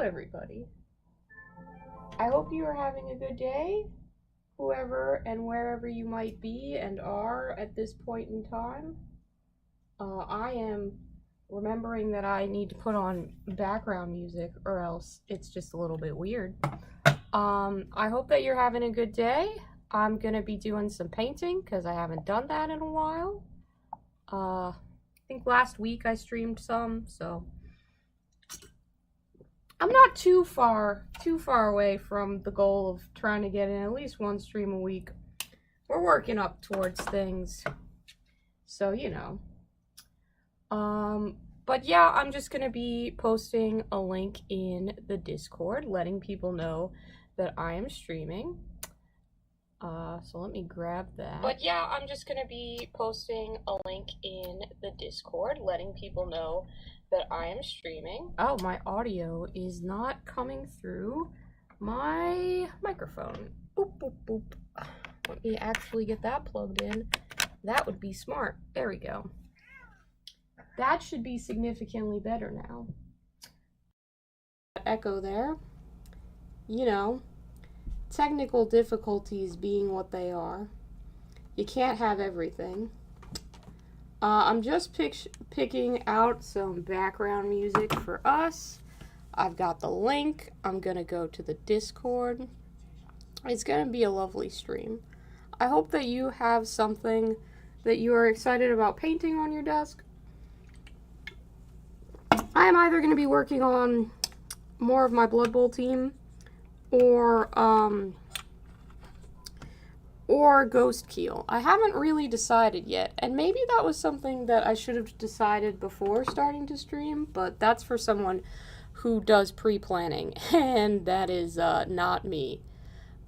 everybody. I hope you are having a good day, whoever and wherever you might be and are at this point in time. I am remembering that I need to put on background music or else it's just a little bit weird. I hope that you're having a good day. I'm gonna be doing some painting because I haven't done that in a while. I think last week I streamed some, so I'm not too far away from the goal of trying to get in at least one stream a week. We're working up towards things, so you know. But yeah, I'm just gonna be posting a link in the Discord, letting people know that I am streaming. So let me grab that. But yeah, I'm just gonna be posting a link in the Discord, letting people know that I am streaming. Oh, my audio is not coming through my microphone. Boop, boop, boop. Let me actually get that plugged in. That would be smart. There we go. That should be significantly better now. Echo there. You know, technical difficulties being what they are. You can't have everything. I'm just picking out some background music for us. I've got the link. I'm gonna go to the Discord. It's gonna be a lovely stream. I hope that you have something that you are excited about painting on your desk. I am either gonna be working on more of my Blood Bowl team or Ghost Keel. I haven't really decided yet, and maybe that was something that I should have decided before starting to stream, but that's for someone who does pre-planning, and that is not me.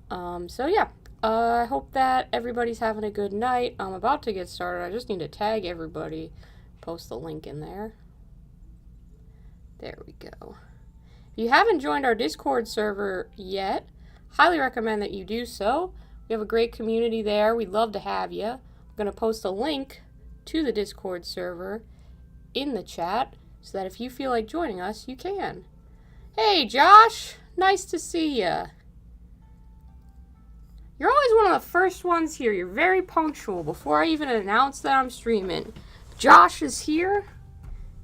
So yeah, I hope that everybody's having a good night. I'm about to get started. I just need to tag everybody, post the link in there. There we go. If you haven't joined our Discord server yet, highly recommend that you do so. We have a great community there. We'd love to have you. I'm going to post a link to the Discord server in the chat so that if you feel like joining us, you can. Hey, Josh! Nice to see you. You're always one of the first ones here. You're very punctual before I even announce that I'm streaming. Josh is here.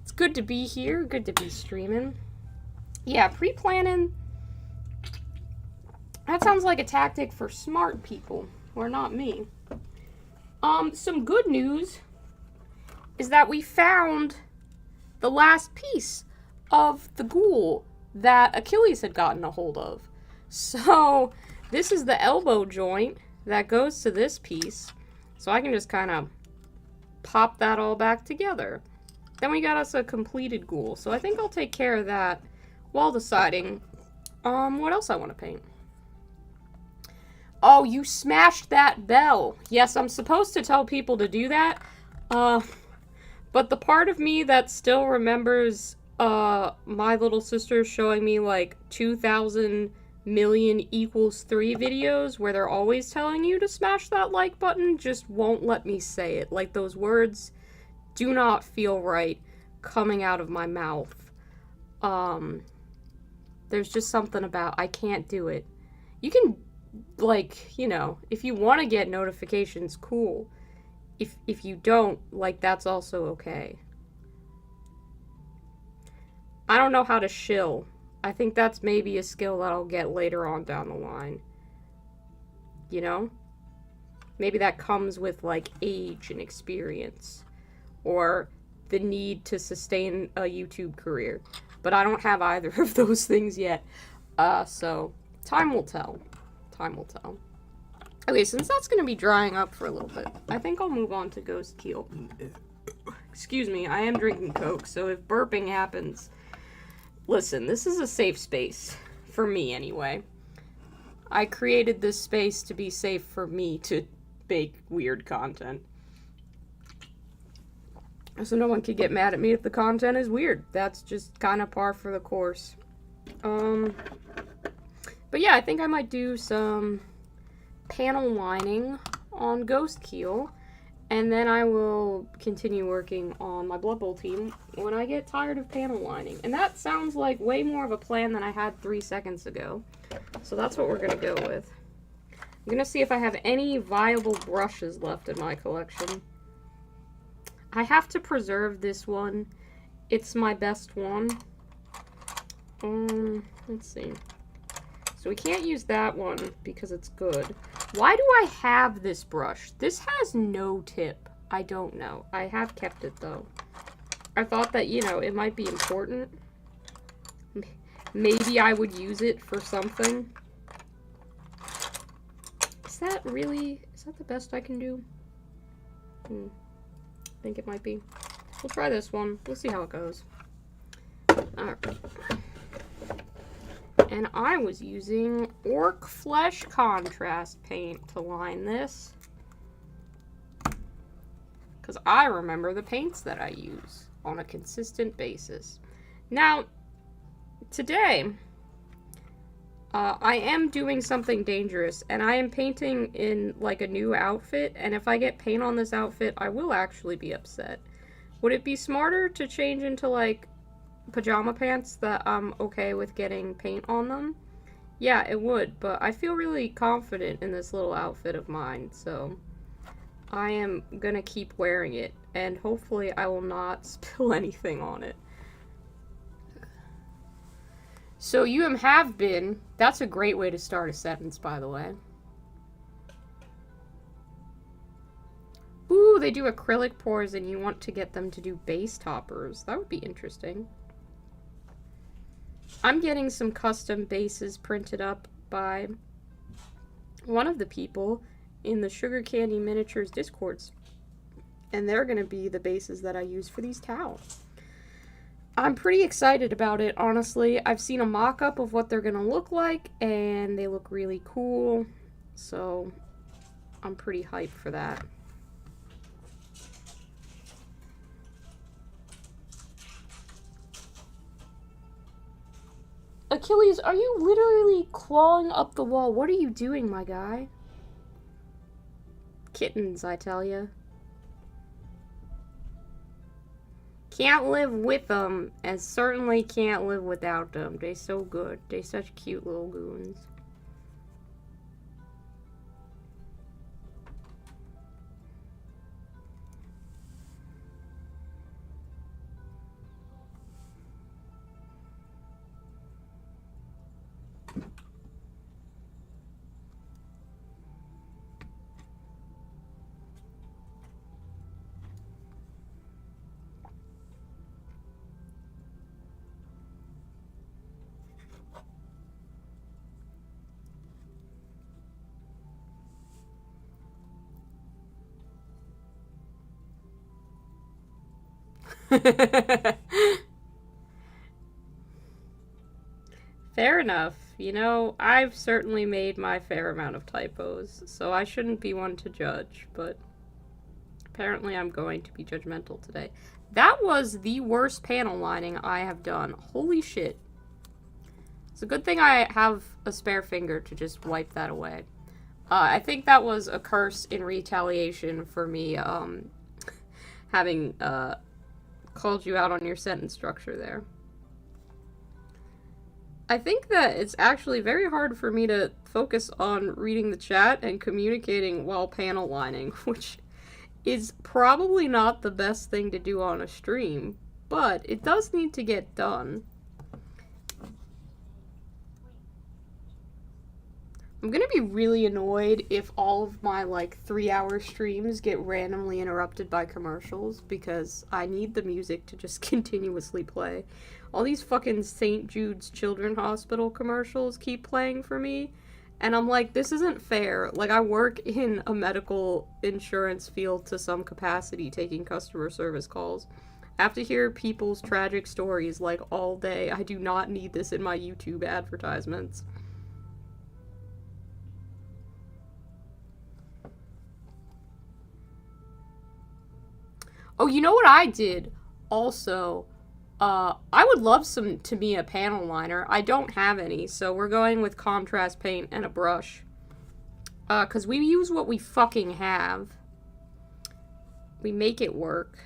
It's good to be here. Good to be streaming. Yeah, pre-planning. That sounds like a tactic for smart people, or not me. Some good news is that we found the last piece of the ghoul that Achilles had gotten a hold of. So, this is the elbow joint that goes to this piece. So I can just kind of pop that all back together. Then we got us a completed ghoul. So I think I'll take care of that while deciding what else I want to paint. Oh, you smashed that bell. Yes, I'm supposed to tell people to do that. But the part of me that still remembers my little sister showing me like 2,000 million equals 3 videos where they're always telling you to smash that like button just won't let me say it. Like, those words do not feel right coming out of my mouth. There's just something about I can't do it. You can, like, you know, if you want to get notifications, cool. If you don't, like, that's also okay. I don't know how to shill. I think that's maybe a skill that I'll get later on down the line. You know? Maybe that comes with, like, age and experience. Or the need to sustain a YouTube career. But I don't have either of those things yet. So, time will tell. Time will tell. Okay, since that's going to be drying up for a little bit, I think I'll move on to Ghost Keel. Excuse me, I am drinking Coke, so if burping happens, listen, this is a safe space. For me, anyway. I created this space to be safe for me to make weird content. So no one could get mad at me if the content is weird. That's just kind of par for the course. But yeah, I think I might do some panel lining on Ghost Keel. And then I will continue working on my Blood Bowl team when I get tired of panel lining. And that sounds like way more of a plan than I had 3 seconds ago. So that's what we're going to go with. I'm going to see if I have any viable brushes left in my collection. I have to preserve this one. It's my best one. Let's see. So we can't use that one because it's good. Why do I have this brush? This has no tip. I don't know. I have kept it though. I thought that, you know, it might be important. Maybe I would use it for something. Is that the best I can do? I think it might be. We'll try this one. We'll see how it goes. Alright. And I was using Orc Flesh Contrast paint to line this. Because I remember the paints that I use on a consistent basis. Now, today, I am doing something dangerous. And I am painting in, like, a new outfit. And if I get paint on this outfit, I will actually be upset. Would it be smarter to change into, like, pajama pants that I'm okay with getting paint on them? Yeah, it would, but I feel really confident in this little outfit of mine, so I am gonna keep wearing it, and hopefully I will not spill anything on it. So you have been, that's a great way to start a sentence, by the way. Ooh, they do acrylic pours and you want to get them to do base toppers. That would be interesting. I'm getting some custom bases printed up by one of the people in the Sugar Candy Miniatures Discords. And they're going to be the bases that I use for these towels. I'm pretty excited about it, honestly. I've seen a mock-up of what they're going to look like, and they look really cool. So, I'm pretty hyped for that. Achilles, are you literally clawing up the wall? What are you doing, my guy? Kittens, I tell ya. Can't live with them, and certainly can't live without them. They so good. They such cute little goons. Fair enough. You know, I've certainly made my fair amount of typos, so I shouldn't be one to judge, but apparently I'm going to be judgmental today. That was the worst panel lining I have done. Holy shit. It's a good thing I have a spare finger to just wipe that away. I think that was a curse in retaliation for me, having, called you out on your sentence structure there. I think that it's actually very hard for me to focus on reading the chat and communicating while panel lining, which is probably not the best thing to do on a stream, but it does need to get done. I'm gonna be really annoyed if all of my, like, 3-hour streams get randomly interrupted by commercials, because I need the music to just continuously play. All these fucking St. Jude's Children's Hospital commercials keep playing for me, and I'm like, this isn't fair. Like, I work in a medical insurance field to some capacity, taking customer service calls. I have to hear people's tragic stories, like, all day. I do not need this in my YouTube advertisements. Oh, you know what I did? Also, I would love some Tamiya panel liner. I don't have any, so we're going with contrast paint and a brush. 'Cause we use what we fucking have. We make it work.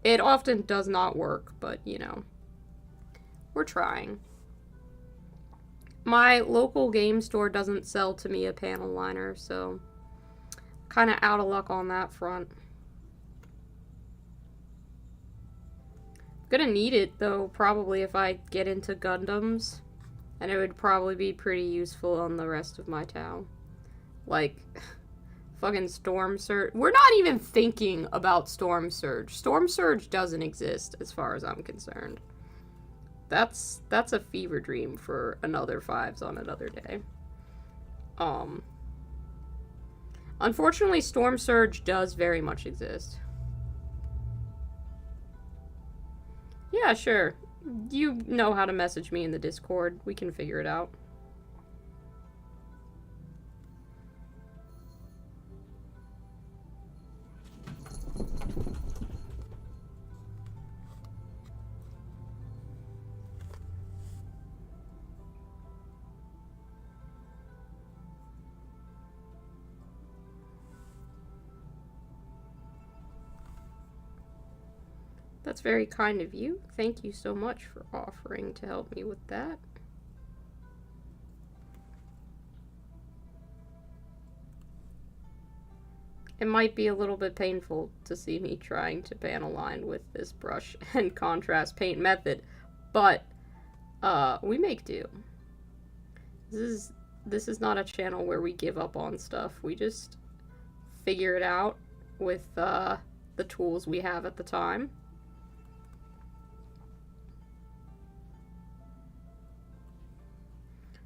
It often does not work, but, you know, we're trying. My local game store doesn't sell to me a panel liner, so kind of out of luck on that front. Gonna need it, though, probably if I get into Gundams, and it would probably be pretty useful on the rest of my town. Like, fucking Storm Surge. We're not even thinking about Storm Surge. Storm Surge doesn't exist, as far as I'm concerned. That's a fever dream for another 5s on another day. Unfortunately, Storm Surge does very much exist. Yeah, sure. You know how to message me in the Discord. We can figure it out. That's very kind of you. Thank you so much for offering to help me with that. It might be a little bit painful to see me trying to panel line with this brush and contrast paint method, but we make do. This is not a channel where we give up on stuff. We just figure it out with the tools we have at the time.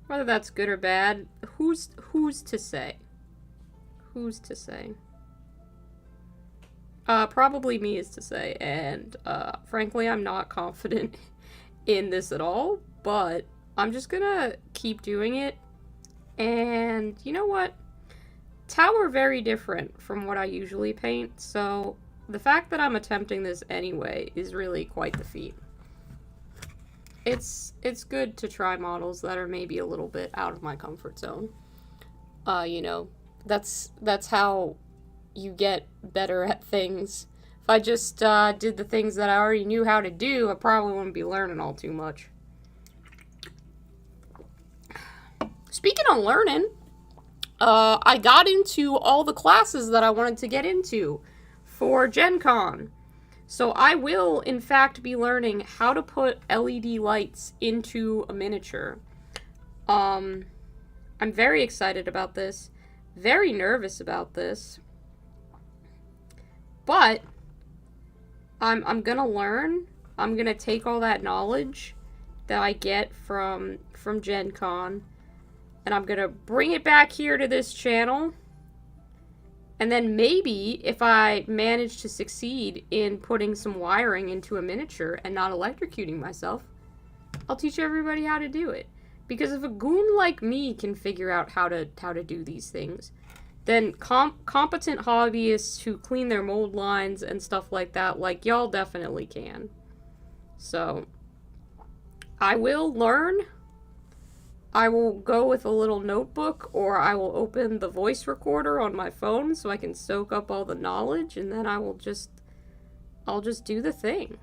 Whether that's good or bad, who's to say? Who's to say? Probably me is to say, and frankly, I'm not confident in this at all, but I'm just gonna keep doing it, and you know what? Tau are very different from what I usually paint, so the fact that I'm attempting this anyway is really quite the feat. It's good to try models that are maybe a little bit out of my comfort zone. You know, that's how you get better at things. If I just did the things that I already knew how to do, I probably wouldn't be learning all too much. Speaking of learning, I got into all the classes that I wanted to get into for Gen Con. So I will, in fact, be learning how to put LED lights into a miniature. I'm very excited about this. Very nervous about this. But I'm gonna learn. I'm gonna take all that knowledge that I get from Gen Con, and I'm gonna bring it back here to this channel. And then maybe, if I manage to succeed in putting some wiring into a miniature and not electrocuting myself, I'll teach everybody how to do it. Because if a goon like me can figure out how to do these things, then competent hobbyists who clean their mold lines and stuff like that, like y'all definitely can. So, I will learn. I will go with a little notebook, or I will open the voice recorder on my phone so I can soak up all the knowledge, and then I'll just do the thing.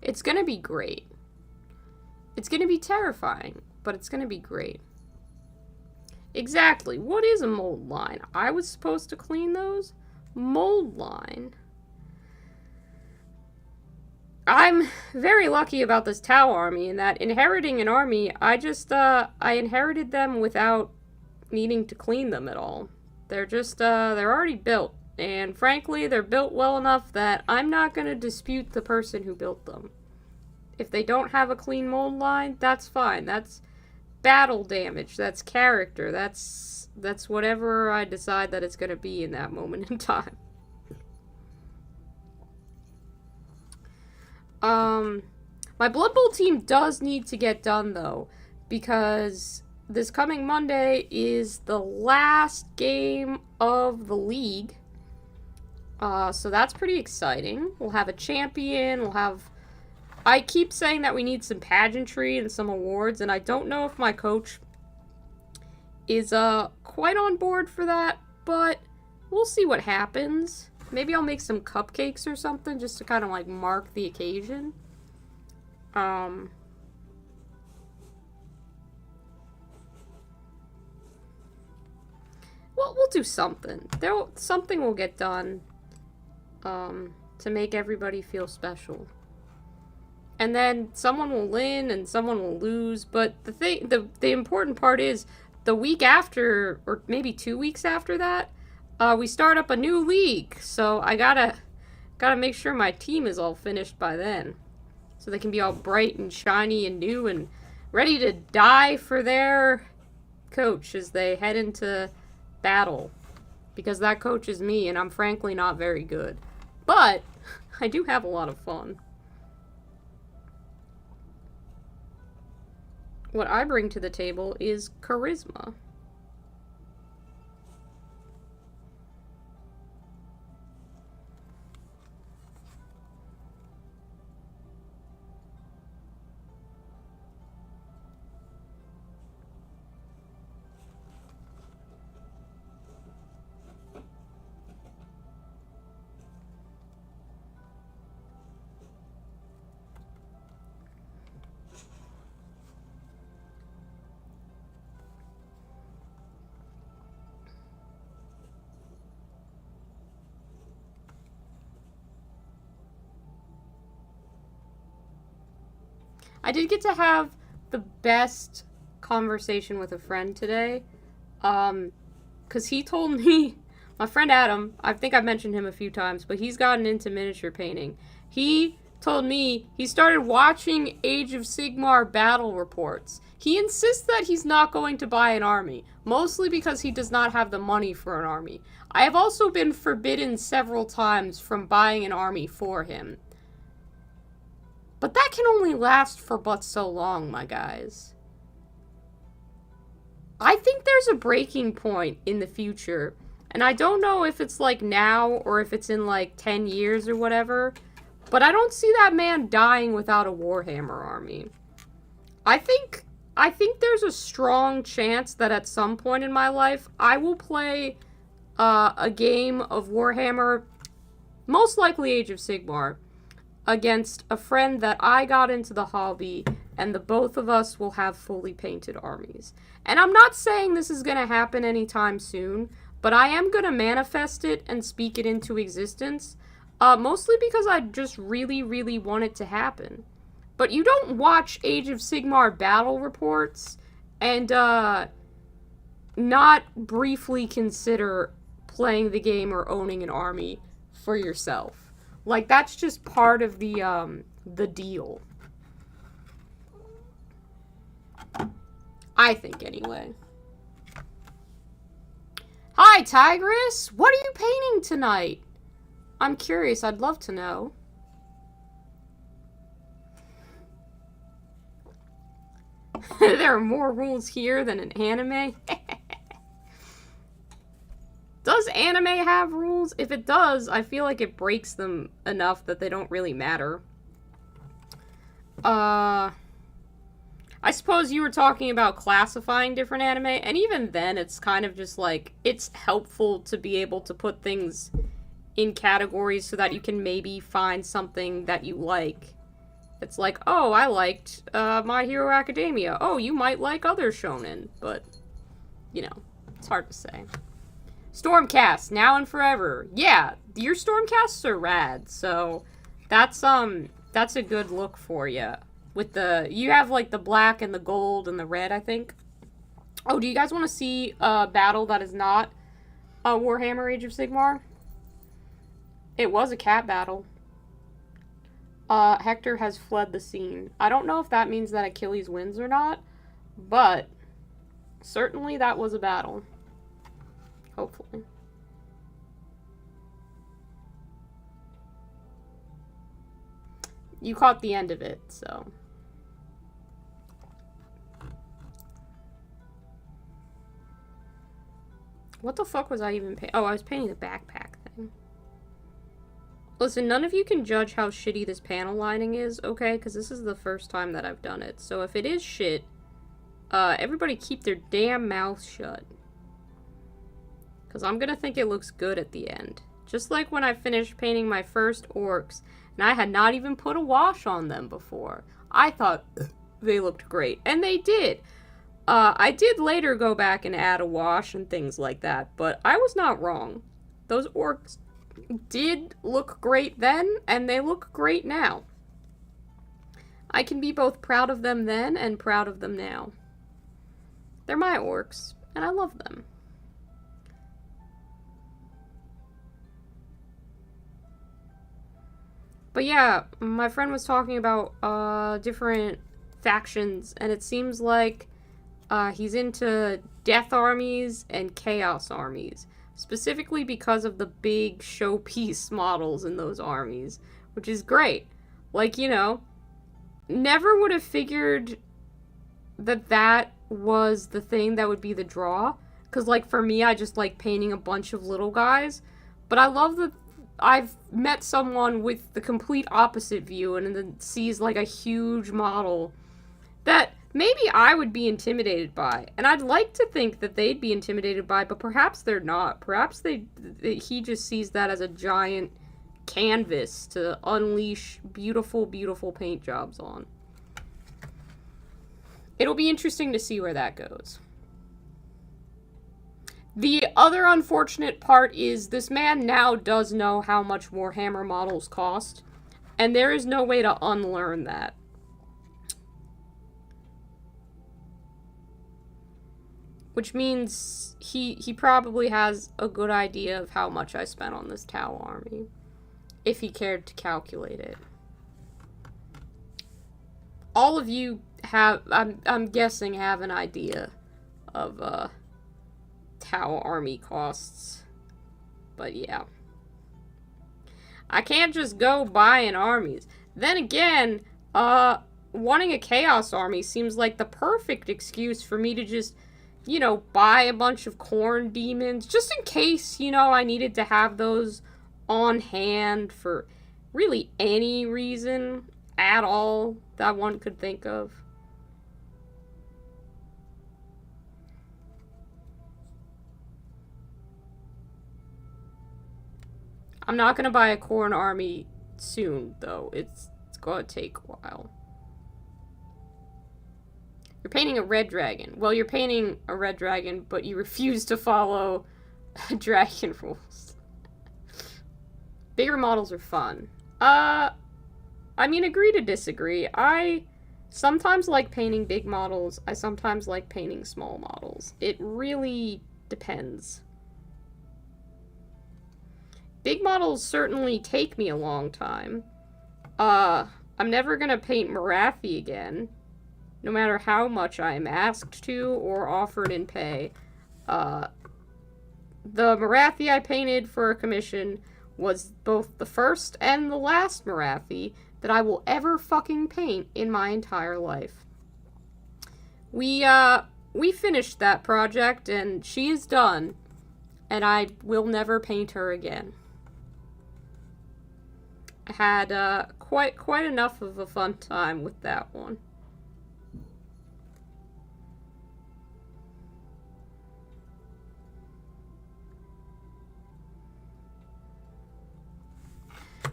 It's gonna be great. It's gonna be terrifying, but it's gonna be great. Exactly. What is a mold line? I was supposed to clean those? Mold line. I'm very lucky about this Tau army in that inheriting an army, I inherited them without needing to clean them at all. They're just, they're already built. And frankly, they're built well enough that I'm not going to dispute the person who built them. If they don't have a clean mold line, that's fine. That's battle damage. That's character. That's whatever I decide that it's going to be in that moment in time. My Blood Bowl team does need to get done, though, because this coming Monday is the last game of the league. So that's pretty exciting. We'll have a champion, we'll have... I keep saying that we need some pageantry and some awards, and I don't know if my coach is quite on board for that, but we'll see what happens. Maybe I'll make some cupcakes or something just to kind of like mark the occasion. Well, we'll do something. Something will get done to make everybody feel special. And then someone will win and someone will lose, but the important part is the week after, or maybe 2 weeks after that, we start up a new league. So I gotta make sure my team is all finished by then, so they can be all bright and shiny and new and ready to die for their coach as they head into battle. Because that coach is me, and I'm frankly not very good. But I do have a lot of fun. What I bring to the table is charisma. I did get to have the best conversation with a friend today. Because he told me, my friend Adam, I think I've mentioned him a few times, but he's gotten into miniature painting. He told me he started watching Age of Sigmar battle reports. He insists that he's not going to buy an army, mostly because he does not have the money for an army. I have also been forbidden several times from buying an army for him. But that can only last for but so long, my guys. I think there's a breaking point in the future. And I don't know if it's like now or if it's in like 10 years or whatever. But I don't see that man dying without a Warhammer army. I think there's a strong chance that at some point in my life I will play a game of Warhammer, most likely Age of Sigmar, against a friend that I got into the hobby, and the both of us will have fully painted armies. And I'm not saying this is going to happen anytime soon, but I am going to manifest it and speak it into existence, mostly because I just really, really want it to happen. But you don't watch Age of Sigmar battle reports and not briefly consider playing the game or owning an army for yourself. Like, that's just part of the deal. I think, anyway. Hi, Tigress! What are you painting tonight? I'm curious, I'd love to know. There are more rules here than in anime? Does anime have rules? If it does, I feel like it breaks them enough that they don't really matter. I suppose you were talking about classifying different anime, and even then, it's kind of just like, it's helpful to be able to put things in categories so that you can maybe find something that you like. It's like, oh, I liked My Hero Academia. Oh, you might like other shonen, but, you know, it's hard to say. Stormcast, now and forever. Yeah, your Stormcasts are rad, so that's a good look for you. With you have like the black and the gold and the red, I think. Oh, do you guys want to see a battle that is not a Warhammer Age of Sigmar? It was a cat battle. Hector has fled the scene. I don't know if that means that Achilles wins or not, but certainly that was a battle. Hopefully. You caught the end of it, so. What the fuck was I even painting? Oh, I was painting the backpack thing. Listen, none of you can judge how shitty this panel lining is, okay? Because this is the first time that I've done it. So if it is shit, Everybody keep their damn mouth shut. Because I'm gonna think it looks good at the end. Just like when I finished painting my first orcs, and I had not even put a wash on them before. I thought they looked great, and they did. I did later go back and add a wash and things like that, but I was not wrong. Those orcs did look great then, and they look great now. I can be both proud of them then and proud of them now. They're my orcs, and I love them. But yeah, my friend was talking about different factions, and it seems like he's into death armies and chaos armies, specifically because of the big showpiece models in those armies, which is great. Like, you know, never would have figured that that was the thing that would be the draw, because, like, for me, I just like painting a bunch of little guys, but I love that I've met someone with the complete opposite view and then sees, like, a huge model that maybe I would be intimidated by. And I'd like to think that they'd be intimidated by, but perhaps they're not. Perhaps he just sees that as a giant canvas to unleash beautiful, beautiful paint jobs on. It'll be interesting to see where that goes. The other unfortunate part is this man now does know how much Warhammer models cost, and there is no way to unlearn that. Which means he probably has a good idea of how much I spent on this Tau army, if he cared to calculate it. All of you have, I'm guessing, have an idea of, Tau army costs. But yeah. I can't just go buying armies. Then again, wanting a chaos army seems like the perfect excuse for me to just, you know, buy a bunch of corn demons, just in case, you know, I needed to have those on hand for really any reason at all that one could think of. I'm not going to buy a corn army soon, though. It's going to take a while. You're painting a red dragon. Well, you're painting a red dragon, but you refuse to follow dragon rules. Bigger models are fun. I mean, agree to disagree. I sometimes like painting big models. I sometimes like painting small models. It really depends. Big models certainly take me a long time. I'm never gonna paint Marathi again, no matter how much I am asked to or offered in pay. The Marathi I painted for a commission was both the first and the last Marathi that I will ever fucking paint in my entire life. We finished that project, and she is done, and I will never paint her again. I had quite enough of a fun time with that one.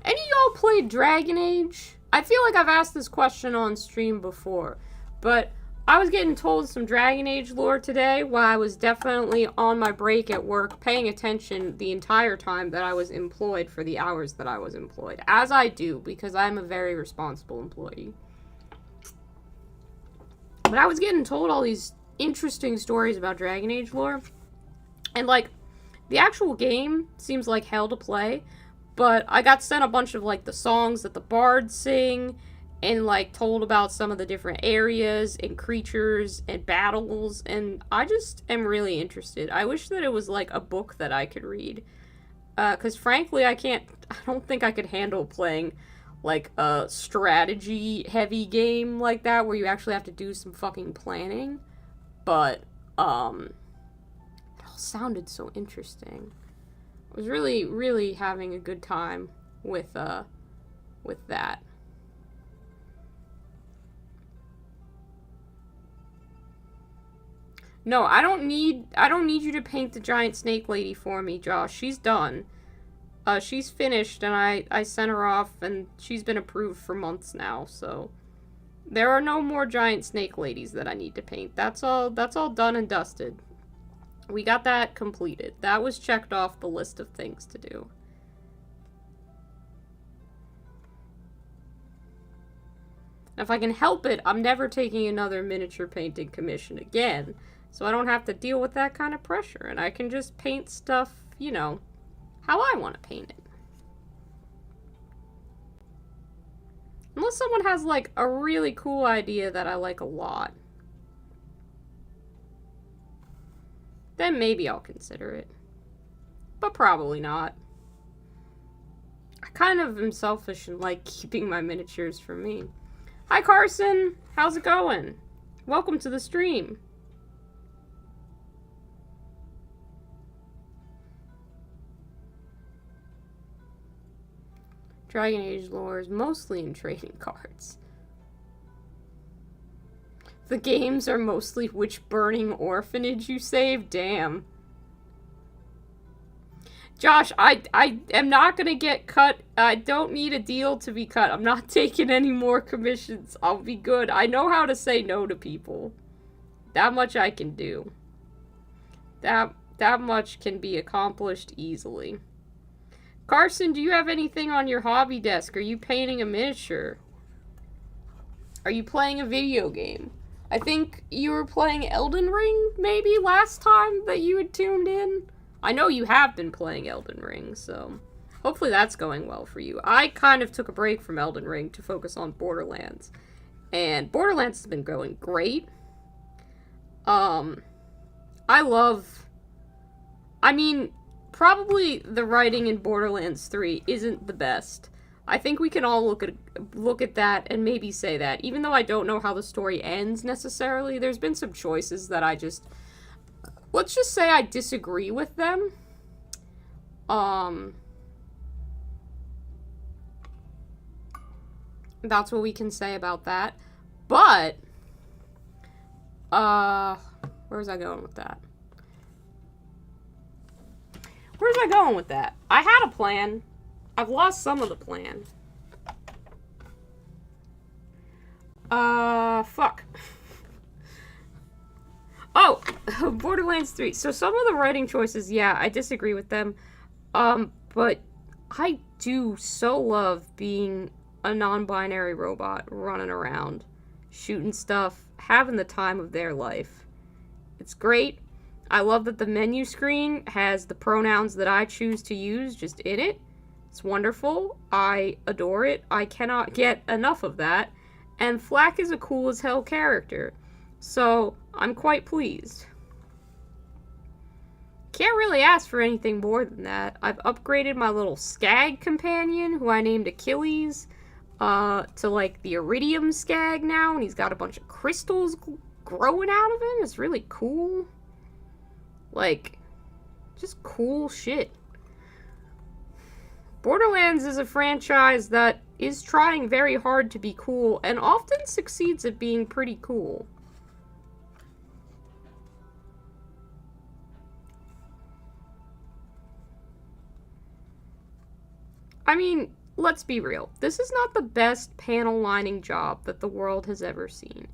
Any of y'all played Dragon Age? I feel like I've asked this question on stream before, but I was getting told some Dragon Age lore today while I was definitely on my break at work, paying attention the entire time that I was employed for the hours that I was employed. As I do, because I'm a very responsible employee. But I was getting told all these interesting stories about Dragon Age lore. And, like, the actual game seems like hell to play, but I got sent a bunch of, like, the songs that the bards sing, and, like, told about some of the different areas and creatures and battles, and I just am really interested. I wish that it was, like, a book that I could read. Because, frankly, I don't think I could handle playing, like, a strategy-heavy game like that, where you actually have to do some fucking planning. But, it all sounded so interesting. I was really, really having a good time with that. No, I don't need you to paint the giant snake lady for me, Josh. She's done. She's finished, and I sent her off, and she's been approved for months now, so there are no more giant snake ladies that I need to paint. That's all done and dusted. We got that completed. That was checked off the list of things to do. If I can help it, I'm never taking another miniature painting commission again, so I don't have to deal with that kind of pressure, and I can just paint stuff, you know, how I want to paint it. Unless someone has, like, a really cool idea that I like a lot. Then maybe I'll consider it. But probably not. I kind of am selfish and like keeping my miniatures for me. Hi, Carson! How's it going? Welcome to the stream. Dragon Age lore is mostly in trading cards. The games are mostly which burning orphanage you save? Damn. Josh, I am not gonna get cut. I don't need a deal to be cut. I'm not taking any more commissions. I'll be good. I know how to say no to people. That much I can do. That much can be accomplished easily. Carson, do you have anything on your hobby desk? Are you painting a miniature? Are you playing a video game? I think you were playing Elden Ring, maybe, last time that you had tuned in? I know you have been playing Elden Ring, so hopefully that's going well for you. I kind of took a break from Elden Ring to focus on Borderlands, and Borderlands has been going great. I mean, probably the writing in Borderlands 3 isn't the best. I think we can all look at that and maybe say that. Even though I don't know how the story ends necessarily, there's been some choices that I just... Let's just say I disagree with them. That's what we can say about that. But, where was I going with that? Where's I going with that? I had a plan. I've lost some of the plan. Fuck. Oh, Borderlands 3. So some of the writing choices, yeah, I disagree with them. But I do so love being a non-binary robot running around, shooting stuff, having the time of their life. It's great. I love that the menu screen has the pronouns that I choose to use just in it. It's wonderful. I adore it. I cannot get enough of that. And Flack is a cool as hell character. So, I'm quite pleased. Can't really ask for anything more than that. I've upgraded my little skag companion, who I named Achilles, to like the iridium skag now, and he's got a bunch of crystals growing out of him. It's really cool. Like, just cool shit. Borderlands is a franchise that is trying very hard to be cool, and often succeeds at being pretty cool. I mean, let's be real. This is not the best panel lining job that the world has ever seen.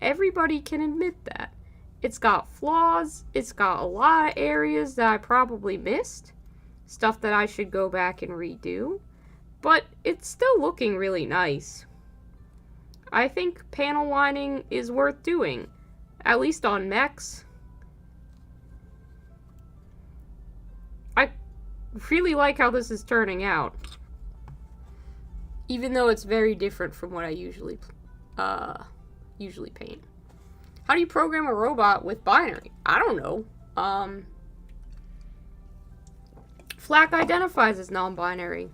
Everybody can admit that. It's got flaws. It's got a lot of areas that I probably missed. Stuff that I should go back and redo. But it's still looking really nice. I think panel lining is worth doing. At least on mechs. I really like how this is turning out. Even though it's very different from what I usually paint. How do you program a robot with binary? I don't know. Flack identifies as non-binary.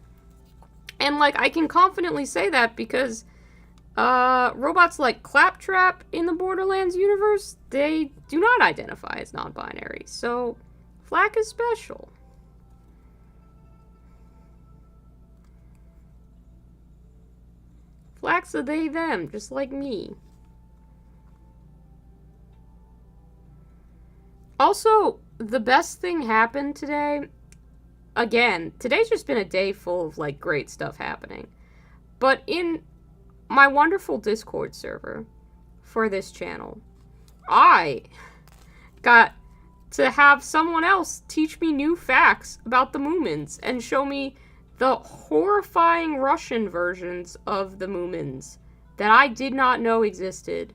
And, like, I can confidently say that because robots like Claptrap in the Borderlands universe, they do not identify as non-binary. So, Flack is special. Flack's a they, them, just like me. Also, the best thing happened today. Again, today's just been a day full of, like, great stuff happening. But in my wonderful Discord server for this channel, I got to have someone else teach me new facts about the Moomins and show me the horrifying Russian versions of the Moomins that I did not know existed.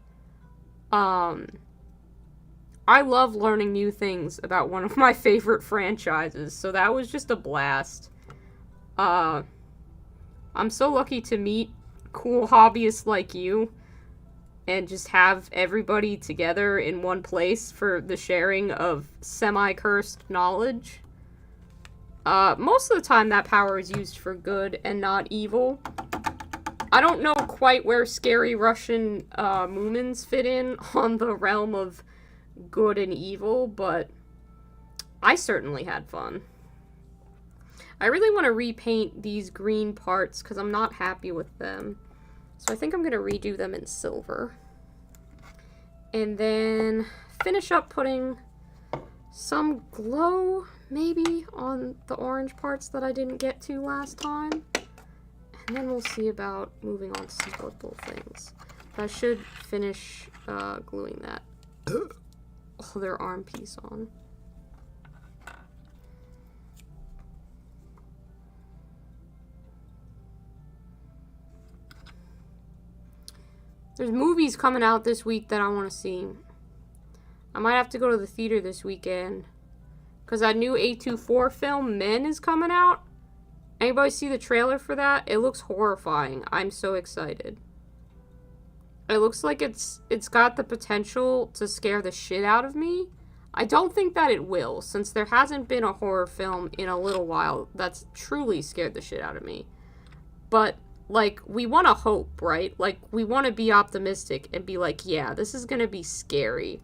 I love learning new things about one of my favorite franchises, so that was just a blast. I'm so lucky to meet cool hobbyists like you and just have everybody together in one place for the sharing of semi-cursed knowledge. Most of the time that power is used for good and not evil. I don't know quite where scary Russian Moomins fit in on the realm of good and evil, but I certainly had fun. I really want to repaint these green parts because I'm not happy with them. So I think I'm going to redo them in silver. And then finish up putting some glow, maybe, on the orange parts that I didn't get to last time. And then we'll see about moving on to some purple things. But I should finish gluing that other arm piece on. There's movies coming out this week that I want to see. I might have to go to the theater this weekend. Because that new A24 film, Men, is coming out. Anybody see the trailer for that? It looks horrifying. I'm so excited. It looks like it's got the potential to scare the shit out of me. I don't think that it will, since there hasn't been a horror film in a little while that's truly scared the shit out of me. But, like, we want to hope, right? Like, we want to be optimistic and be like, yeah, this is going to be scary.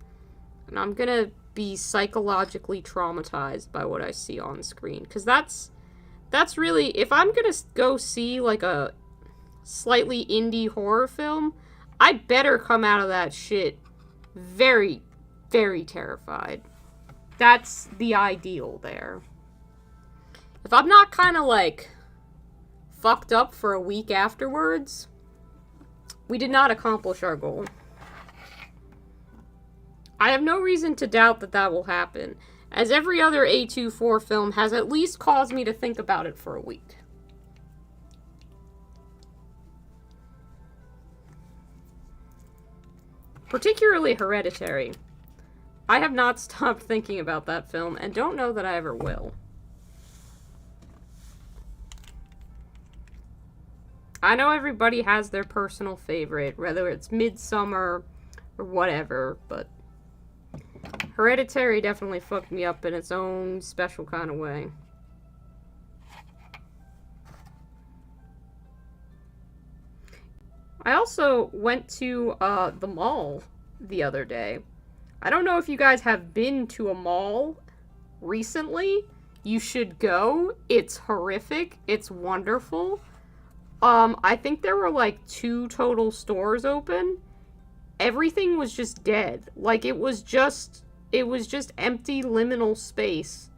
And I'm going to be psychologically traumatized by what I see on screen. Because that's really, if I'm going to go see, like, a slightly indie horror film, I better come out of that shit very, very terrified. That's the ideal there. If I'm not kind of, like, fucked up for a week afterwards, we did not accomplish our goal. I have no reason to doubt that that will happen, as every other A24 film has at least caused me to think about it for a week. Particularly Hereditary. I have not stopped thinking about that film, and don't know that I ever will. I know everybody has their personal favorite, whether it's Midsommar or whatever, but Hereditary definitely fucked me up in its own special kind of way. I also went to the mall the other day. I don't know if you guys have been to a mall recently. You should go. It's horrific. It's wonderful. I think there were like 2 total stores open. Everything was just dead. Like, it was just empty liminal space.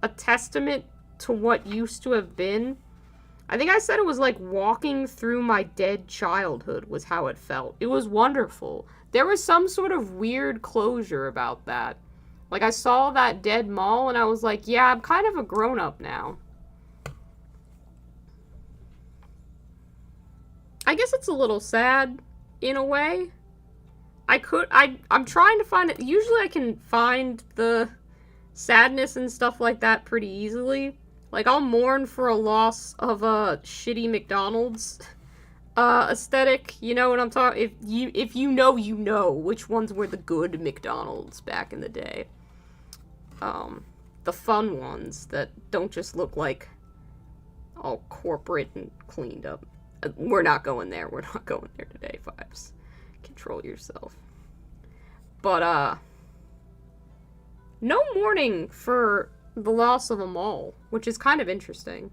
A testament to what used to have been. I think I said it was like walking through my dead childhood was how it felt. It was wonderful. There was some sort of weird closure about that. Like, I saw that dead mall and I was like, yeah, I'm kind of a grown-up now. I guess it's a little sad, in a way. I'm trying to find it. Usually I can find the sadness and stuff like that pretty easily. Like, I'll mourn for a loss of a shitty McDonald's aesthetic. You know what I'm talking? If you know which ones were the good McDonald's back in the day. The fun ones that don't just look like all corporate and cleaned up. We're not going there. We're not going there today, Vibes. Control yourself. But, no mourning for the loss of a mall, which is kind of interesting.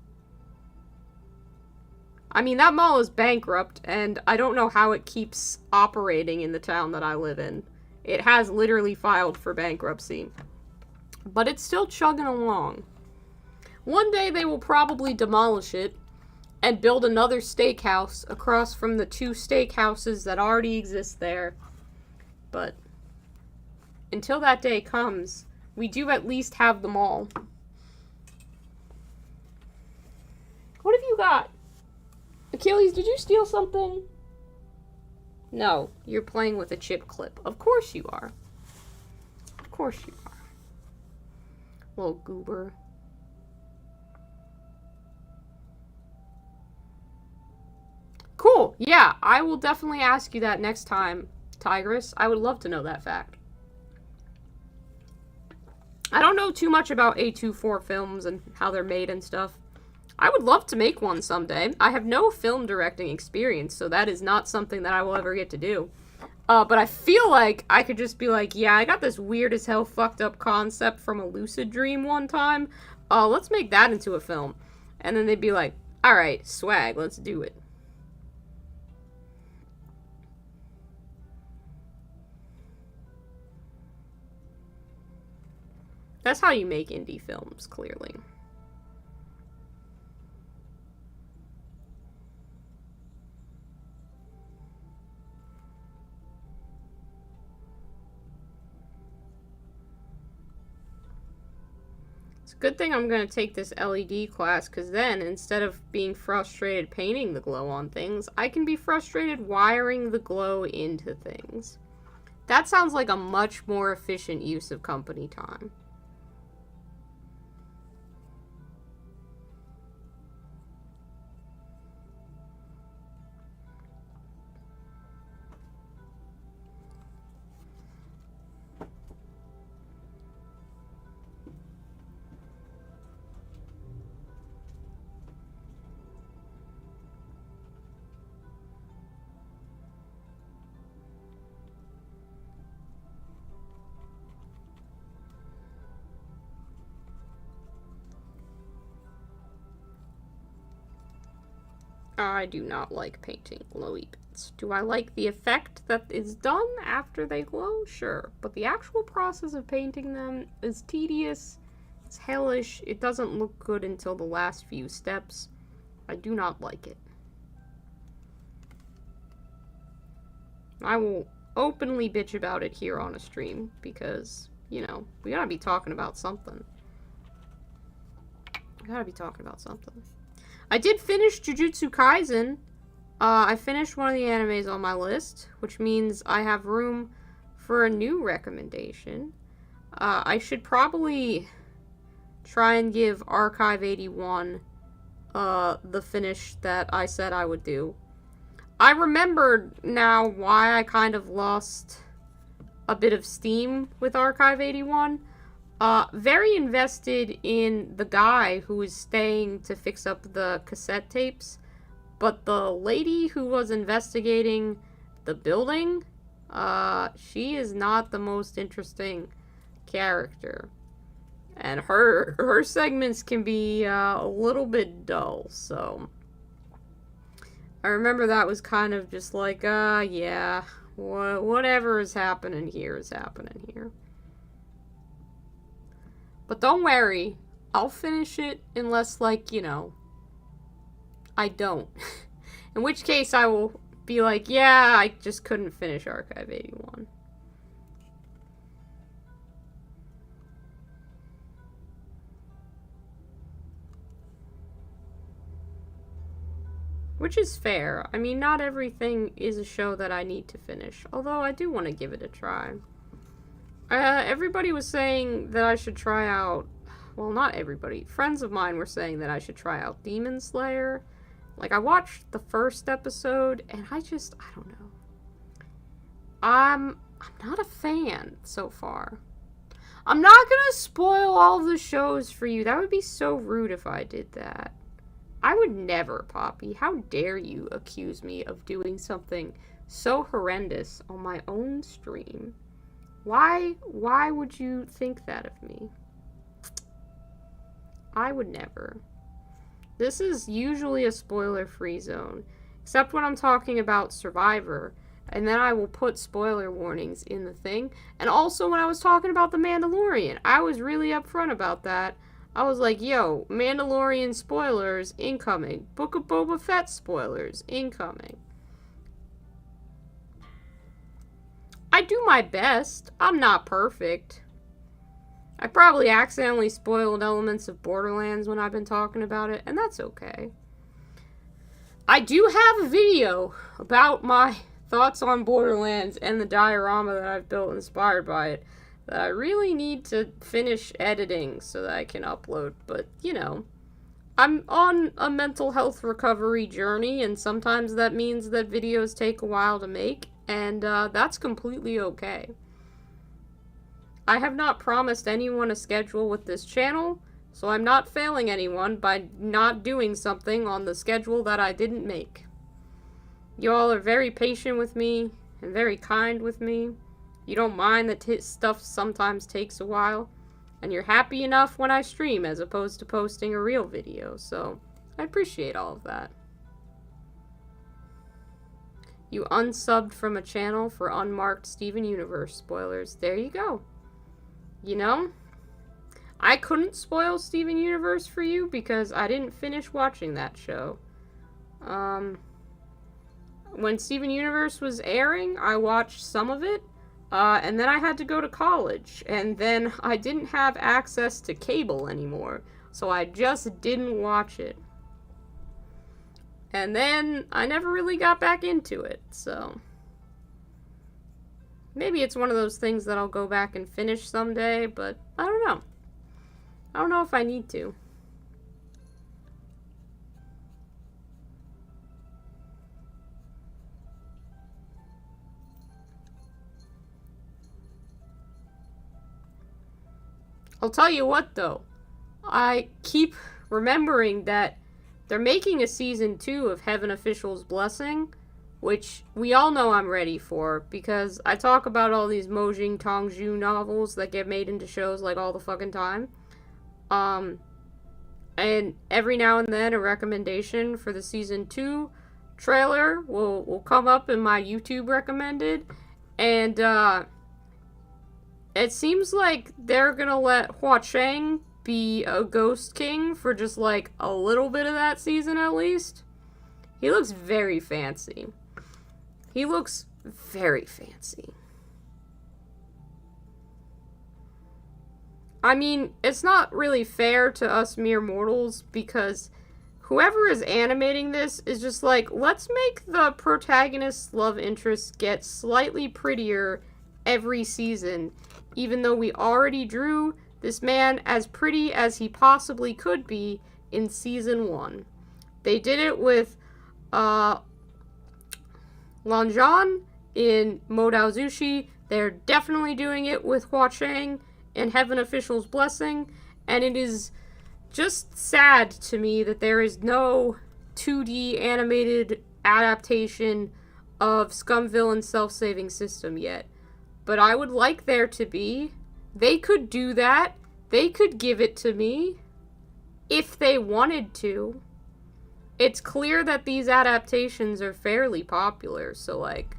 I mean, that mall is bankrupt, and I don't know how it keeps operating in the town that I live in. It has literally filed for bankruptcy. But it's still chugging along. One day they will probably demolish it and build another steakhouse across from the 2 steakhouses that already exist there. But until that day comes, we do at least have them all. What have you got? Achilles, did you steal something? No, you're playing with a chip clip. Of course you are. Of course you are. Little goober. Cool. Yeah, I will definitely ask you that next time, Tigress. I would love to know that fact. I don't know too much about A24 films and how they're made and stuff. I would love to make one someday. I have no film directing experience, so that is not something that I will ever get to do. But I feel like I could just be like, yeah, I got this weird as hell fucked up concept from a lucid dream one time. Let's make that into a film. And then they'd be like, alright, swag, let's do it. That's how you make indie films, clearly. It's a good thing I'm going to take this LED class, because then, instead of being frustrated painting the glow on things, I can be frustrated wiring the glow into things. That sounds like a much more efficient use of company time. I do not like painting glowy bits. Do I like the effect that is done after they glow? Sure. But the actual process of painting them is tedious, it's hellish, it doesn't look good until the last few steps. I do not like it. I will openly bitch about it here on a stream, because, you know, we gotta be talking about something. I did finish Jujutsu Kaisen. I finished one of the animes on my list, which means I have room for a new recommendation. I should probably try and give Archive 81 the finish that I said I would do. I remembered now why I kind of lost a bit of steam with Archive 81. Very invested in the guy who was staying to fix up the cassette tapes, but the lady who was investigating the building, she is not the most interesting character. And her segments can be a little bit dull, so I remember that was kind of just like, yeah, whatever is happening here is happening here. But don't worry, I'll finish it unless, like, you know, I don't. In which case I will be like, yeah, I just couldn't finish Archive 81. Which is fair. I mean, not everything is a show that I need to finish, although I do want to give it a try. Everybody was saying that I should try out, well, not everybody, friends of mine were saying that I should try out Demon Slayer. Like, I watched the first episode, and I don't know. I'm not a fan so far. I'm not gonna spoil all of the shows for you. That would be so rude if I did that. I would never, Poppy. How dare you accuse me of doing something so horrendous on my own stream? Why would you think that of me? I would never. This is usually a spoiler-free zone, except when I'm talking about Survivor, And then I will put spoiler warnings in the thing. And also when I was talking about The Mandalorian, I was really upfront about that. I was like, yo, Mandalorian spoilers incoming. Book of Boba Fett spoilers incoming. I do my best. I'm not perfect. I probably accidentally spoiled elements of Borderlands when I've been talking about it, and that's okay. I do have a video about my thoughts on Borderlands and the diorama that I've built inspired by it that I really need to finish editing so that I can upload, but, you know, I'm on a mental health recovery journey, and sometimes that means that videos take a while to make, and that's completely okay. I have not promised anyone a schedule with this channel, so I'm not failing anyone by not doing something on the schedule that I didn't make. Y'all are very patient with me and very kind with me. You don't mind that stuff sometimes takes a while, and you're happy enough when I stream as opposed to posting a real video, so I appreciate all of that. You unsubbed from a channel for unmarked Steven Universe spoilers. There you go. You know, I couldn't spoil Steven Universe for you because I didn't finish watching that show. When Steven Universe was airing, I watched some of it, and then I had to go to college, and then I didn't have access to cable anymore, so I just didn't watch it. And then I never really got back into it, so maybe it's one of those things that I'll go back and finish someday, but I don't know. I don't know if I need to. I'll tell you what, though. I keep remembering that they're making a season 2 of Heaven Official's Blessing, which we all know I'm ready for, because I talk about all these Mojing Tongju novels that get made into shows like all the fucking time. And every now and then a recommendation for the season 2 trailer will come up in my YouTube recommended, and it seems like they're gonna let Hua Cheng be a Ghost King for just like a little bit of that season at least. He looks very fancy. He looks very fancy. I mean, it's not really fair to us mere mortals because whoever is animating this is just like, let's make the protagonist's love interest get slightly prettier every season, even though we already drew this man as pretty as he possibly could be in season 1. They did it with Lanjan in Modao Zushi. They're definitely doing it with Hua Cheng in Heaven Official's Blessing, and it is just sad to me that there is no 2D animated adaptation of Scum Villain's self-saving system yet. But I would like there to be. They could do that. They could give it to me if they wanted to. It's clear that these adaptations are fairly popular, so like,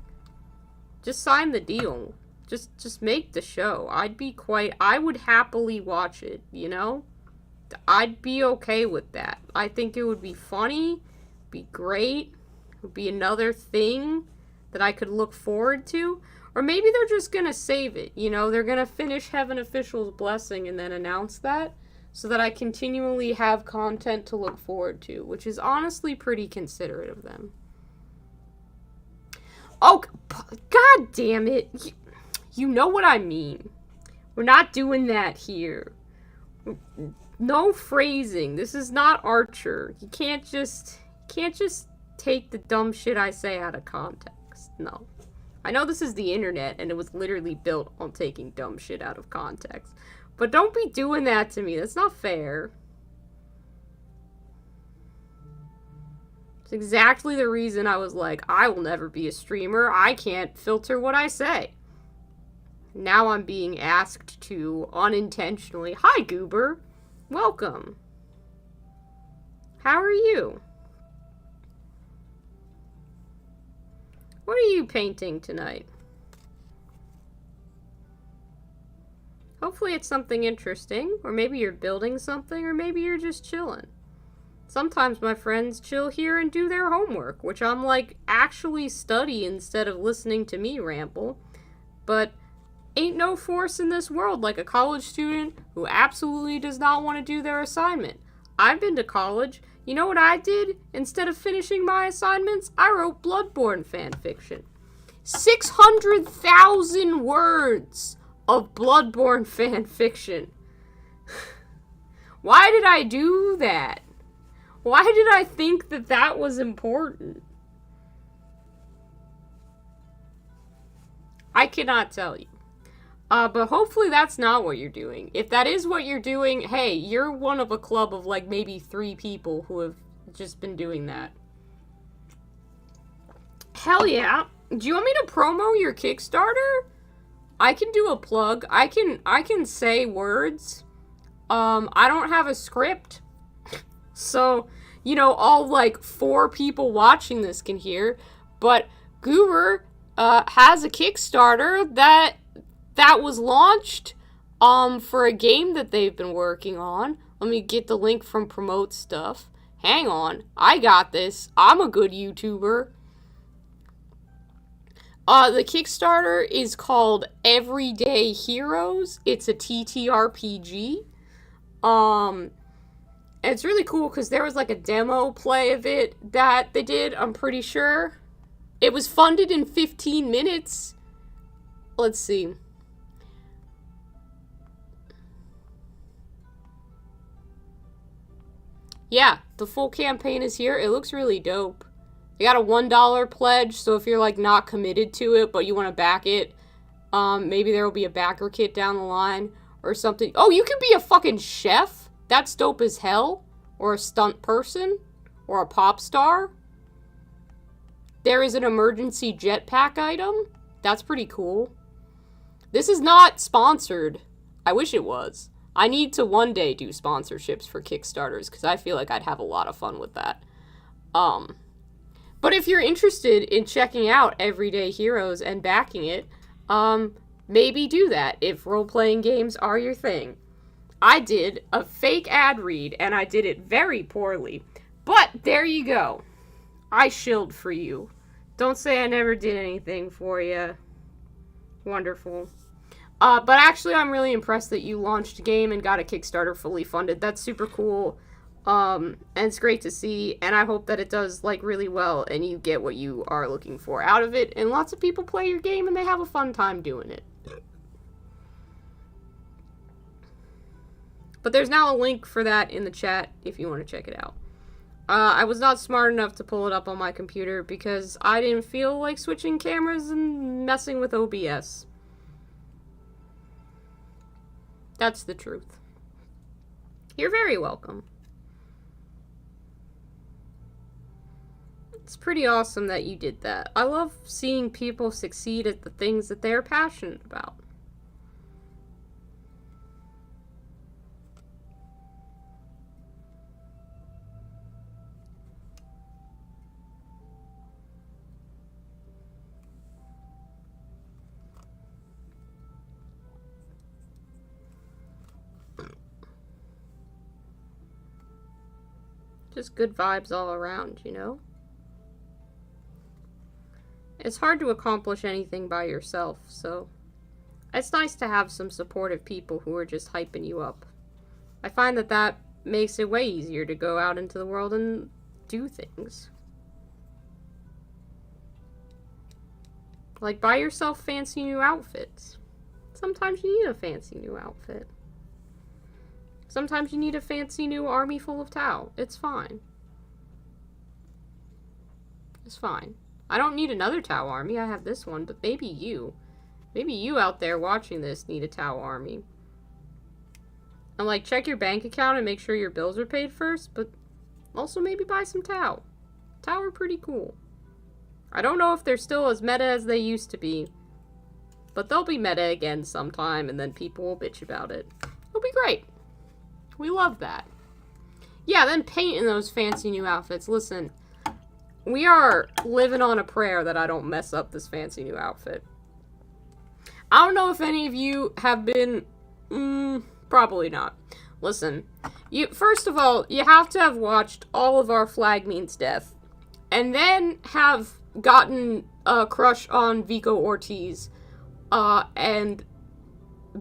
just sign the deal. Just make the show. I would happily watch it, you know? I'd be okay with that. I think it would be funny, be great, it would be another thing that I could look forward to. Or maybe they're just gonna save it, you know? They're gonna finish Heaven Official's Blessing and then announce that, so that I continually have content to look forward to, which is honestly pretty considerate of them. Oh, god damn it! You know what I mean. We're not doing that here. No phrasing. This is not Archer. You can't just take the dumb shit I say out of context. No. I know this is the internet, and it was literally built on taking dumb shit out of context. But don't be doing that to me. That's not fair. It's exactly the reason I was like, I will never be a streamer. I can't filter what I say. Now I'm being asked to unintentionally. Hi, Goober. Welcome. How are you? What are you painting tonight? Hopefully it's something interesting, or maybe you're building something, or maybe you're just chilling. Sometimes my friends chill here and do their homework, which I'm like, actually study instead of listening to me ramble. But ain't no force in this world like a college student who absolutely does not want to do their assignment. I've been to college. You know what I did? Instead of finishing my assignments, I wrote Bloodborne fanfiction. 600,000 words of Bloodborne fanfiction. Why did I do that? Why did I think that that was important? I cannot tell you. But hopefully that's not what you're doing. If that is what you're doing, hey, you're one of a club of like maybe 3 people who have just been doing that. Hell yeah. Do you want me to promo your Kickstarter? I can do a plug. I can say words. I don't have a script. So, you know, all like 4 people watching this can hear. But Goober has a Kickstarter that was launched for a game that they've been working on. Let me get the link from Promote Stuff. Hang on. I got this. I'm a good YouTuber. The Kickstarter is called Everyday Heroes. It's a TTRPG. It's really cool because there was like a demo play of it that they did, I'm pretty sure. It was funded in 15 minutes. Let's see. Yeah, the full campaign is here. It looks really dope. They got a $1 pledge, so if you're like not committed to it, but you want to back it, maybe there will be a backer kit down the line or something. Oh, you can be a fucking chef? That's dope as hell. Or a stunt person. Or a pop star. There is an emergency jetpack item. That's pretty cool. This is not sponsored. I wish it was. I need to one day do sponsorships for Kickstarters because I feel like I'd have a lot of fun with that. But if you're interested in checking out Everyday Heroes and backing it, maybe do that if role-playing games are your thing. I did a fake ad read, and I did it very poorly. But there you go. I shilled for you. Don't say I never did anything for you. Wonderful. But actually, I'm really impressed that you launched a game and got a Kickstarter fully funded. That's super cool. And it's great to see, and I hope that it does, like, really well, and you get what you are looking for out of it, and lots of people play your game, and they have a fun time doing it. But there's now a link for that in the chat if you want to check it out. I was not smart enough to pull it up on my computer because I didn't feel like switching cameras and messing with OBS. That's the truth. You're very welcome. It's pretty awesome that you did that. I love seeing people succeed at the things that they're passionate about. Just good vibes all around, you know? It's hard to accomplish anything by yourself, so it's nice to have some supportive people who are just hyping you up. I find that that makes it way easier to go out into the world and do things. Like, buy yourself fancy new outfits. Sometimes you need a fancy new outfit. Sometimes you need a fancy new army full of Tau. It's fine. It's fine. I don't need another Tau army. I have this one, but maybe you out there watching this need a Tau army. And like, check your bank account and make sure your bills are paid first, but also maybe buy some Tau. Tau are pretty cool. I don't know if they're still as meta as they used to be, but they'll be meta again sometime, and then people will bitch about it. It'll be great. We love that. Yeah, then paint in those fancy new outfits. Listen, we are living on a prayer that I don't mess up this fancy new outfit. I don't know if any of you have been... probably not. Listen, first of all, you have to have watched all of Our Flag Means Death, and then have gotten a crush on Vico Ortiz, and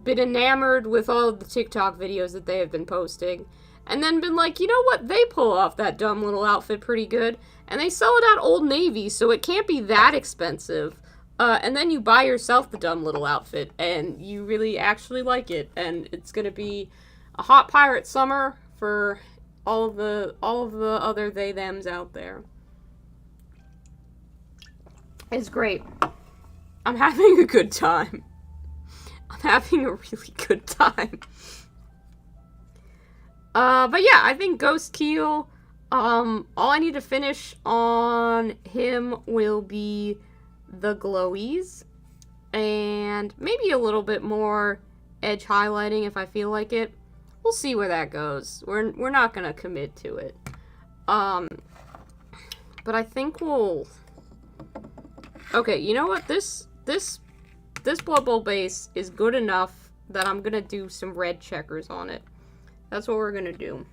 been enamored with all of the TikTok videos that they have been posting, and then been like, you know what, they pull off that dumb little outfit pretty good, and they sell it at Old Navy, so it can't be that expensive. And then you buy yourself the dumb little outfit, and you really actually like it, and it's gonna be a hot pirate summer for all of the other they thems out there. It's great. I'm having a good time. I'm having a really good time. But yeah, I think Ghost Keel, all I need to finish on him will be the glowies, and maybe a little bit more edge highlighting if I feel like it. We'll see where that goes. We're not gonna commit to it. But I think we'll... Okay, you know what? This Blood Bowl base is good enough that I'm gonna do some red checkers on it. That's what we're gonna do.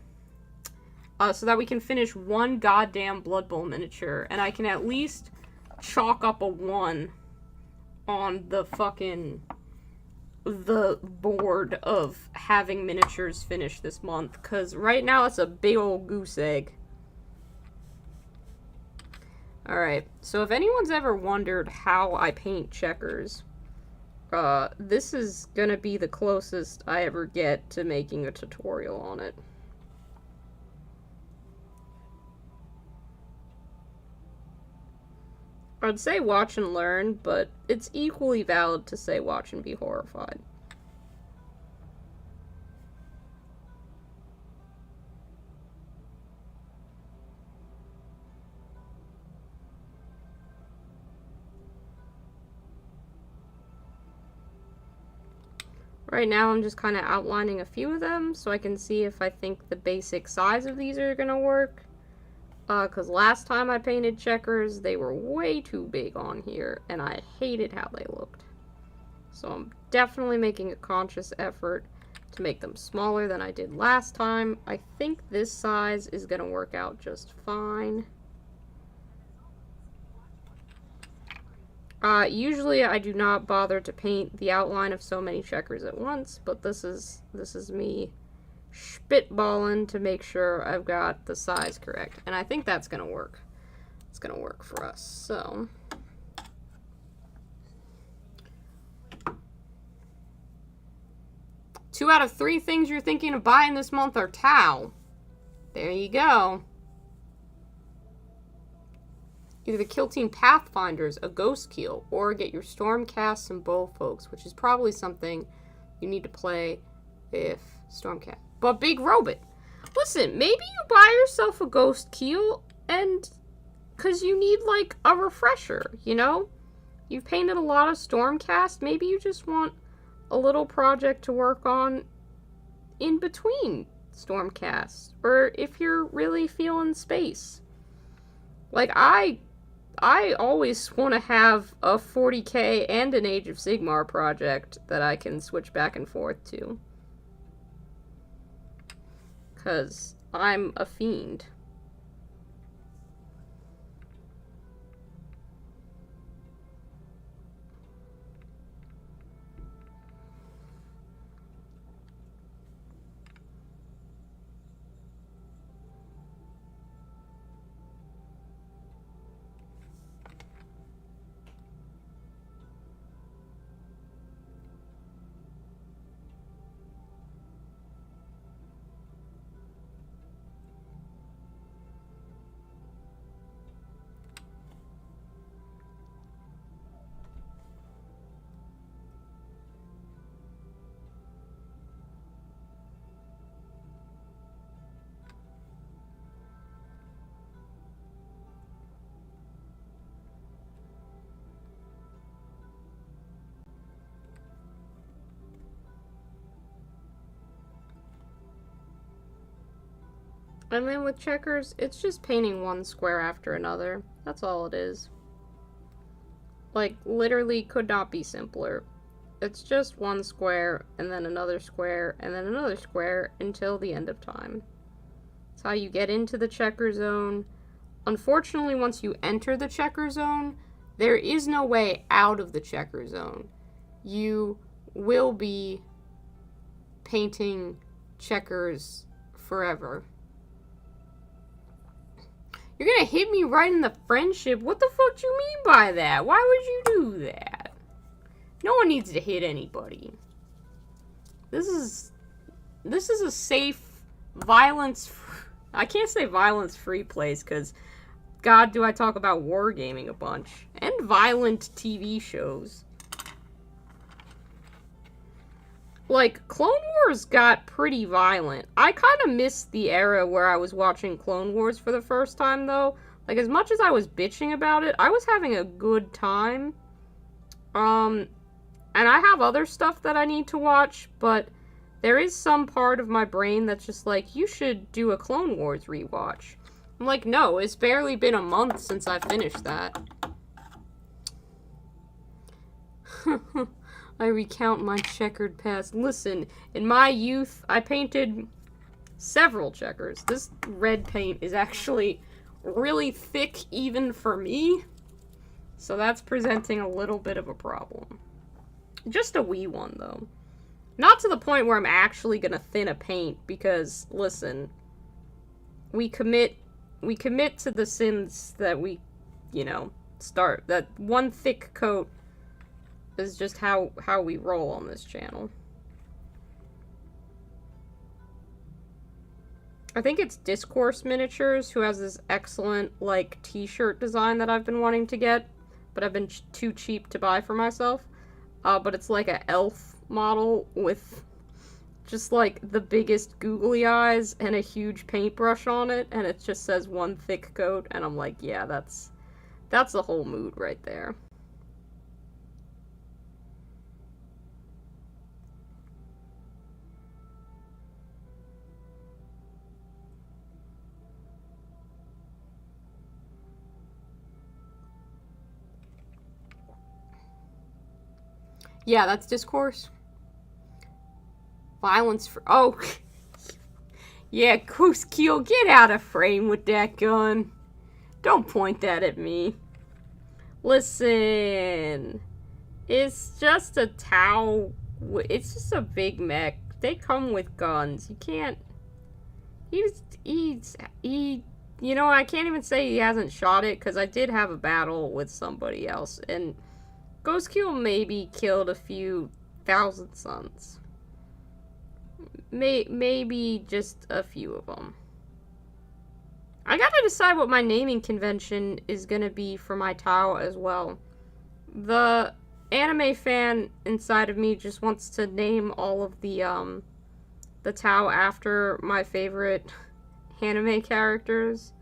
So that we can finish one goddamn Blood Bowl miniature, and I can at least chalk up a 1 on the board of having miniatures finished this month, because right now it's a big old goose egg. Alright, so if anyone's ever wondered how I paint checkers, this is gonna be the closest I ever get to making a tutorial on it. I'd say watch and learn, but it's equally valid to say watch and be horrified. Right now I'm just kind of outlining a few of them so I can see if I think the basic size of these are gonna work. Because last time I painted checkers, they were way too big on here, and I hated how they looked. So I'm definitely making a conscious effort to make them smaller than I did last time. I think this size is going to work out just fine. Usually I do not bother to paint the outline of so many checkers at once, but this is me spitballing to make sure I've got the size correct. And I think that's going to work. It's going to work for us. So, two out of 3 things you're thinking of buying this month are Tau. There you go. Either the Kill Team Pathfinders, a Ghost Keel, or get your Stormcasts and Bowfolks, which is probably something you need to play if Stormcast. But Big Robot. Listen, maybe you buy yourself a Ghost Keel and... because you need, like, a refresher, you know? You've painted a lot of Stormcast. Maybe you just want a little project to work on in between Stormcast. Or if you're really feeling space. Like, I always want to have a 40k and an Age of Sigmar project that I can switch back and forth to. Because I'm a fiend. And then with checkers, it's just painting one square after another. That's all it is. Like, literally could not be simpler. It's just one square, and then another square, and then another square, until the end of time. That's how you get into the checker zone. Unfortunately, once you enter the checker zone, there is no way out of the checker zone. You will be painting checkers forever. You're gonna hit me right in the friendship? What the fuck do you mean by that? Why would you do that? No one needs to hit anybody. This is a safe, I can't say violence-free place, because God, do I talk about wargaming a bunch. And violent TV shows. Like, Clone Wars got pretty violent. I kind of missed the era where I was watching Clone Wars for the first time, though. Like, as much as I was bitching about it, I was having a good time. And I have other stuff that I need to watch, but there is some part of my brain that's just like, you should do a Clone Wars rewatch. I'm like, no, it's barely been a month since I finished that. I recount my checkered past. Listen, in my youth, I painted several checkers. This red paint is actually really thick even for me, so that's presenting a little bit of a problem. Just a wee one, though. Not to the point where I'm actually gonna thin a paint, because, listen, we commit to the sins that we, start. That one thick coat is just how we roll on this channel. I think it's Discourse Miniatures who has this excellent, like, t-shirt design that I've been wanting to get, but I've been too cheap to buy for myself. But it's like an elf model with just, like, the biggest googly eyes and a huge paintbrush on it, and it just says one thick coat, and I'm like, yeah, that's the whole mood right there. Yeah, that's Discourse. Violence for— oh! Yeah, Ghost Keel, get out of frame with that gun. Don't point that at me. Listen. It's just a Tau. It's just a big mech. They come with guns. You can't— you know, I can't even say he hasn't shot it, because I did have a battle with somebody else, and Ghost Keel maybe killed a few thousand suns. Maybe just a few of them. I gotta decide what my naming convention is gonna be for my Tau as well. The anime fan inside of me just wants to name all of the Tau after my favorite anime characters,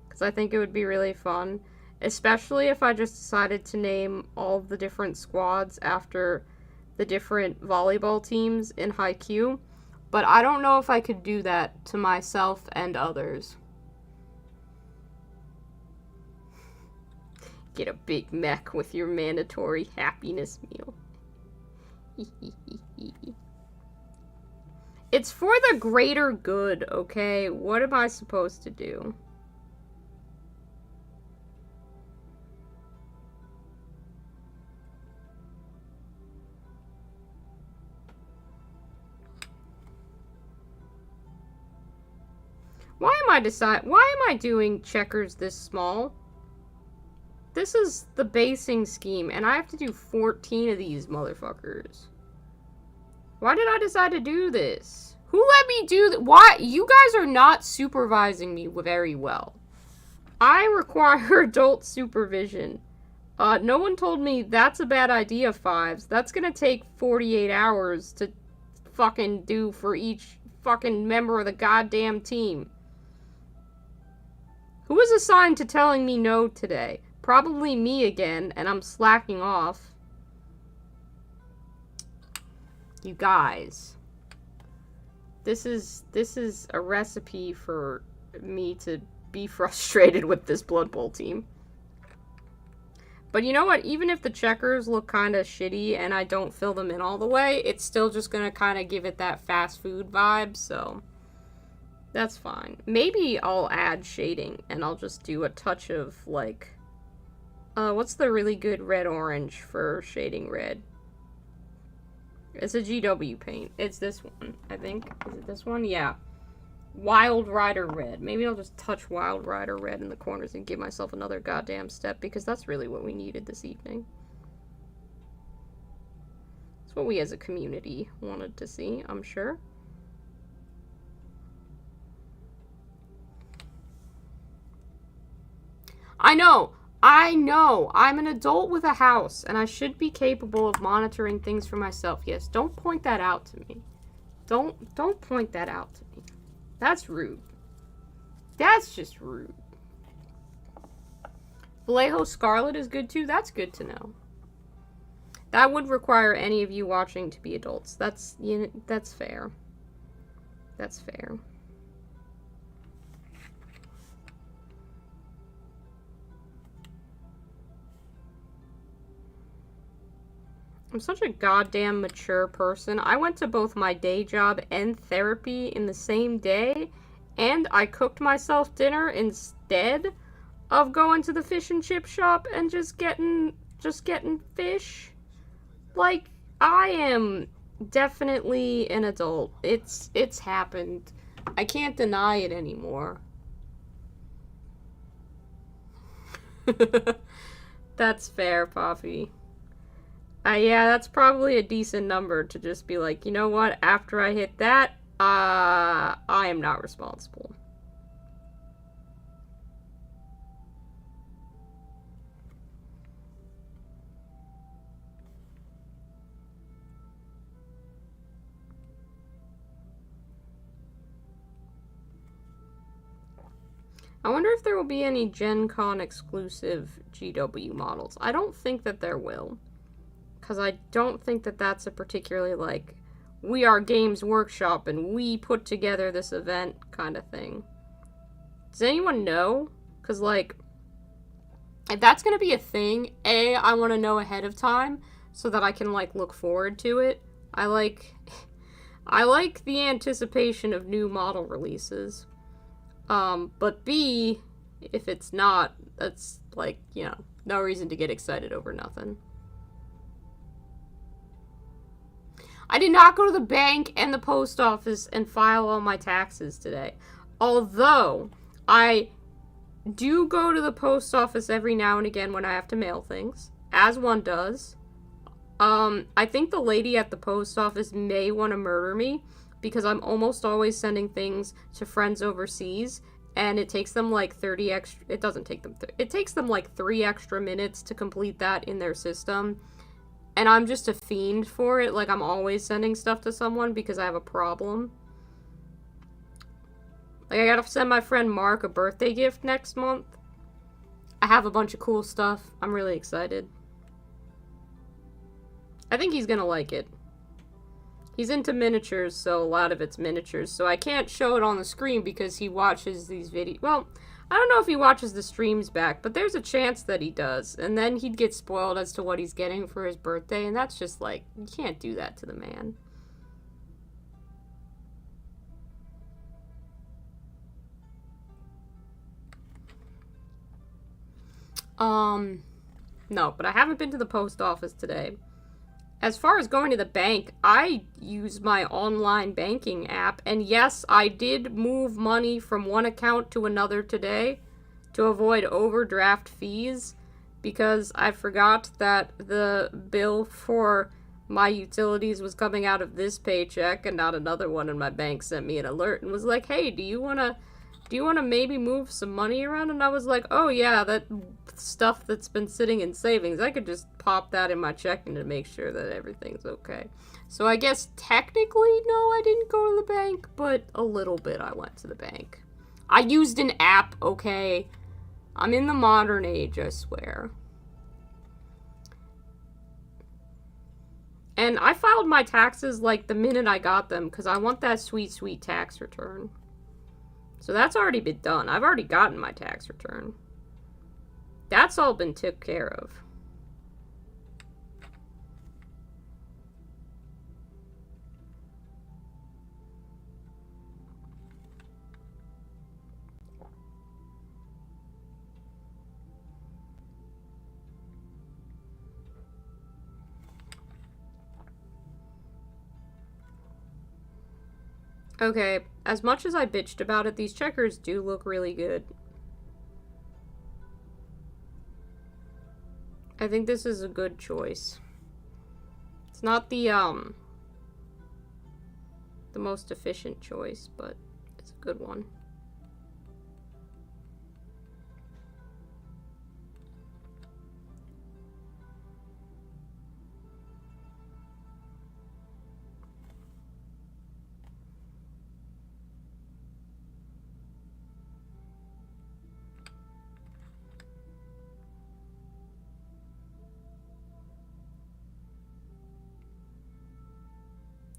because I think it would be really fun. Especially if I just decided to name all the different squads after the different volleyball teams in Haikyuu. But I don't know if I could do that to myself and others. Get a big mech with your mandatory happiness meal. It's for the greater good, okay? What am I supposed to do? Why am I doing checkers this small? This is the basing scheme, and I have to do 14 of these motherfuckers. Why did I decide to do this? Who let me do that? Why? You guys are not supervising me very well. I require adult supervision. No one told me that's a bad idea, Fives. That's gonna take 48 hours to fucking do for each fucking member of the goddamn team. Who was assigned to telling me no today? Probably me again, and I'm slacking off. You guys. This is a recipe for me to be frustrated with this Blood Bowl team. But you know what? Even if the checkers look kind of shitty and I don't fill them in all the way, it's still just going to kind of give it that fast food vibe, so that's fine. Maybe I'll add shading and I'll just do a touch of, like, what's the really good red-orange for shading red? It's a GW paint. It's this one, I think. Is it this one? Yeah. Wild Rider Red. Maybe I'll just touch Wild Rider Red in the corners and give myself another goddamn step, because that's really what we needed this evening. It's what we as a community wanted to see, I'm sure. I know! I'm an adult with a house, and I should be capable of monitoring things for myself. Yes, don't point that out to me. Don't point that out to me. That's rude. That's just rude. Vallejo Scarlet is good too. That's good to know. That would require any of you watching to be adults. That's, you know, that's fair. That's fair. I'm such a goddamn mature person. I went to both my day job and therapy in the same day, and I cooked myself dinner instead of going to the fish and chip shop and just getting fish. Like, I am definitely an adult. It's happened. I can't deny it anymore. That's fair, Poppy. Yeah, that's probably a decent number to just be like, you know what, after I hit that, I am not responsible. I wonder if there will be any Gen Con exclusive GW models. I don't think that there will. Because I don't think that that's a particularly, like, we are Games Workshop and we put together this event kind of thing. Does anyone know? Because, like, if that's going to be a thing, A, I want to know ahead of time so that I can, like, look forward to it. I like the anticipation of new model releases. But B, if it's not, that's, like, you know, no reason to get excited over nothing. I did not go to the bank and the post office and file all my taxes today. Although, I do go to the post office every now and again when I have to mail things, as one does. I think the lady at the post office may want to murder me, because I'm almost always sending things to friends overseas, and it takes them like 30 extra, it doesn't take them, it takes them like 3 extra minutes to complete that in their system. And I'm just a fiend for it. Like, I'm always sending stuff to someone because I have a problem. Like, I gotta send my friend Mark a birthday gift next month. I have a bunch of cool stuff. I'm really excited. I think he's gonna like it. He's into miniatures, so a lot of it's miniatures. So I can't show it on the screen because he watches these videos. Well, I don't know if he watches the streams back, but there's a chance that he does. And then he'd get spoiled as to what he's getting for his birthday, and that's just like, you can't do that to the man. No, but I haven't been to the post office today. As far as going to the bank, I use my online banking app, and yes, I did move money from one account to another today to avoid overdraft fees, because I forgot that the bill for my utilities was coming out of this paycheck and not another one, and my bank sent me an alert and was like, hey, do you want to maybe move some money around? And I was like, oh yeah, that stuff that's been sitting in savings, I could just pop that in my checking to make sure that everything's okay. So I guess technically, no, I didn't go to the bank, but a little bit I went to the bank. I used an app, okay? I'm in the modern age, I swear. And I filed my taxes like the minute I got them, because I want that sweet, sweet tax return. So that's already been done. I've already gotten my tax return. That's all been took care of. Okay, as much as I bitched about it, these checkers do look really good. I think this is a good choice. It's not the most efficient choice, but it's a good one.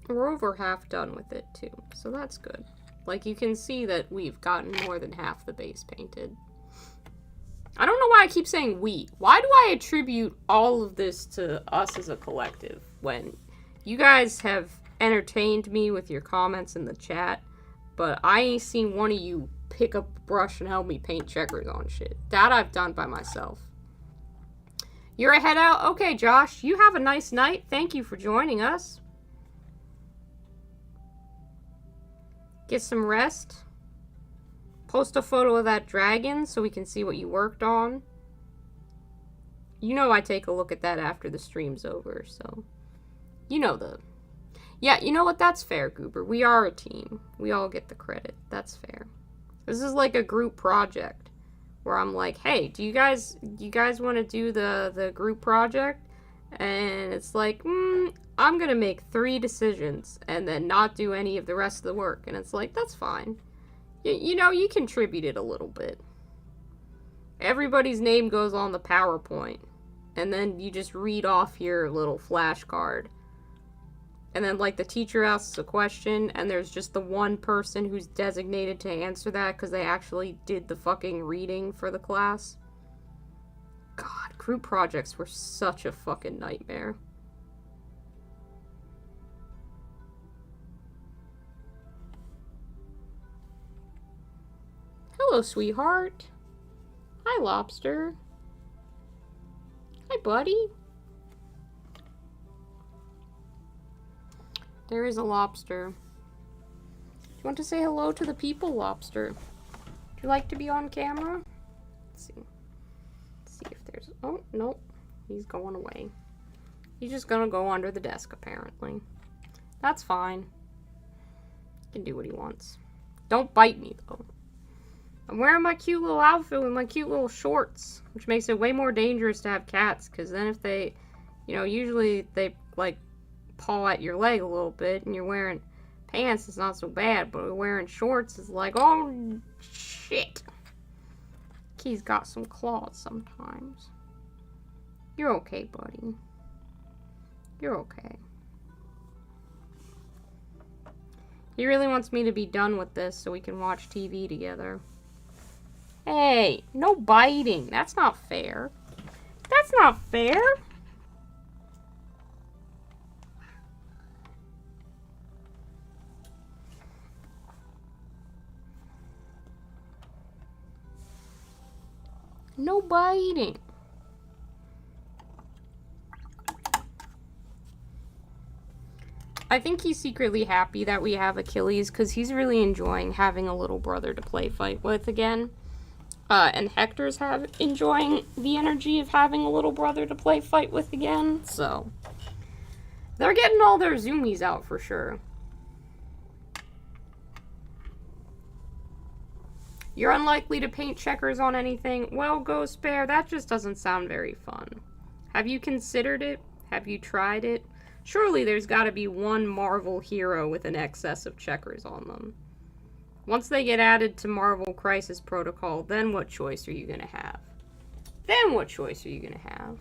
We're over half done with it, too, so that's good. Like, you can see that we've gotten more than half the base painted. I don't know why I keep saying we. Why do I attribute all of this to us as a collective when you guys have entertained me with your comments in the chat, but I ain't seen one of you pick up a brush and help me paint checkers on shit. That I've done by myself. You're a head out? Okay, Josh, you have a nice night. Thank you for joining us. Get some rest. Post a photo of that dragon so we can see what you worked on. You know I take a look at that after the stream's over, so... You know the... Yeah, you know what? That's fair, Goober. We are a team. We all get the credit. That's fair. This is like a group project where I'm like, hey, do you guys want to do the group project? And it's like, I'm gonna make 3 decisions and then not do any of the rest of the work. And it's like, that's fine. You know, you contributed a little bit. Everybody's name goes on the PowerPoint. And then you just read off your little flashcard. And then, like, the teacher asks a question, and there's just the one person who's designated to answer that because they actually did the fucking reading for the class. God, group projects were such a fucking nightmare. Hello, sweetheart. Hi, lobster. Hi, buddy. There is a lobster. Do you want to say hello to the people, lobster? Would you like to be on camera? Let's see. See if there's... Oh, nope. He's going away. He's just gonna go under the desk, apparently. That's fine. He can do what he wants. Don't bite me, though. I'm wearing my cute little outfit with my cute little shorts, which makes it way more dangerous to have cats, because then if they, you know, usually they, like, paw at your leg a little bit, and you're wearing pants, it's not so bad, but wearing shorts is like, oh, shit. He's got some claws sometimes. You're okay, buddy. You're okay. He really wants me to be done with this so we can watch TV together. Hey, no biting. That's not fair. That's not fair. No biting. I think he's secretly happy that we have Achilles because he's really enjoying having a little brother to play fight with again. And Hector's enjoying the energy of having a little brother to play fight with again, so... They're getting all their zoomies out for sure. You're unlikely to paint checkers on anything? Well, Ghost Bear, that just doesn't sound very fun. Have you considered it? Have you tried it? Surely there's gotta be one Marvel hero with an excess of checkers on them. Once they get added to Marvel Crisis Protocol, then what choice are you gonna have? Then what choice are you gonna have?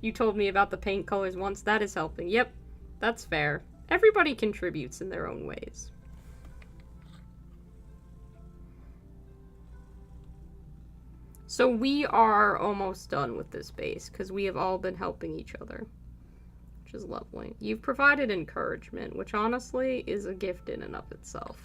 You told me about the paint colors once. That is helping. Yep, that's fair. Everybody contributes in their own ways. So we are almost done with this base, because we have all been helping each other, which is lovely. You've provided encouragement, which honestly is a gift in and of itself.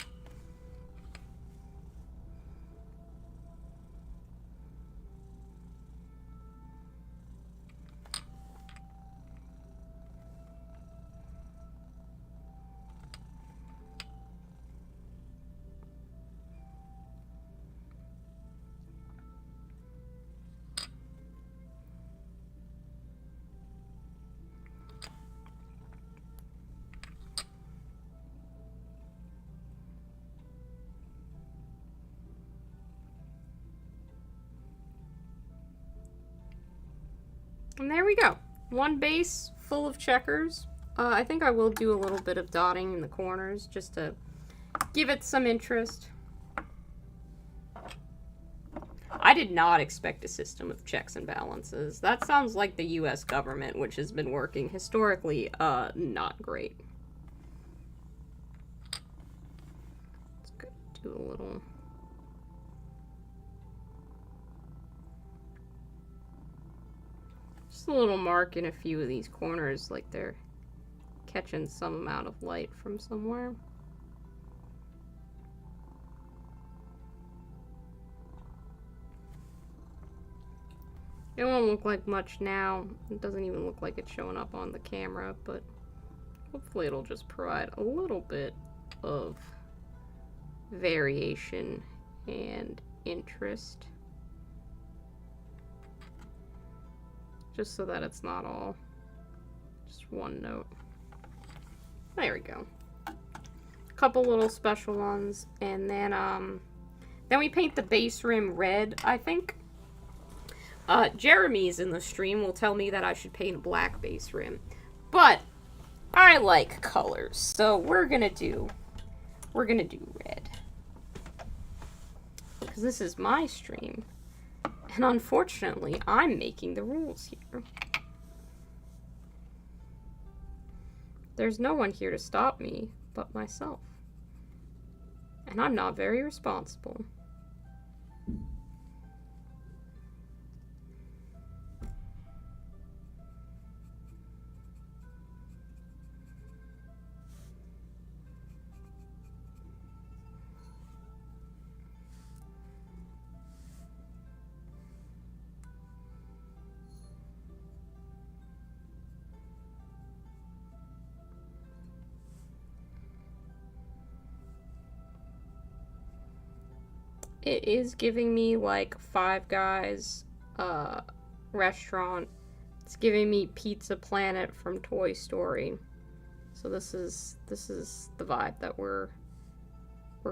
And there we go. One base full of checkers. I think I will do a little bit of dotting in the corners just to give it some interest. I did not expect a system of checks and balances. That sounds like the US government, which has been working historically not great. Let's go do a little... Just a little mark in a few of these corners, like they're catching some amount of light from somewhere. It won't look like much now. It doesn't even look like it's showing up on the camera, but hopefully it'll just provide a little bit of variation and interest. Just so that it's not all just one note. There we go. A couple little special ones, and then we paint the base rim red, I think. Jeremy's in the stream will tell me that I should paint a black base rim, but I like colors, so we're gonna do red. Because this is my stream. And unfortunately, I'm making the rules here. There's no one here to stop me but myself. And I'm not very responsible. It is giving me like Five Guys restaurant. It's giving me Pizza Planet from Toy Story. So this is the vibe that we're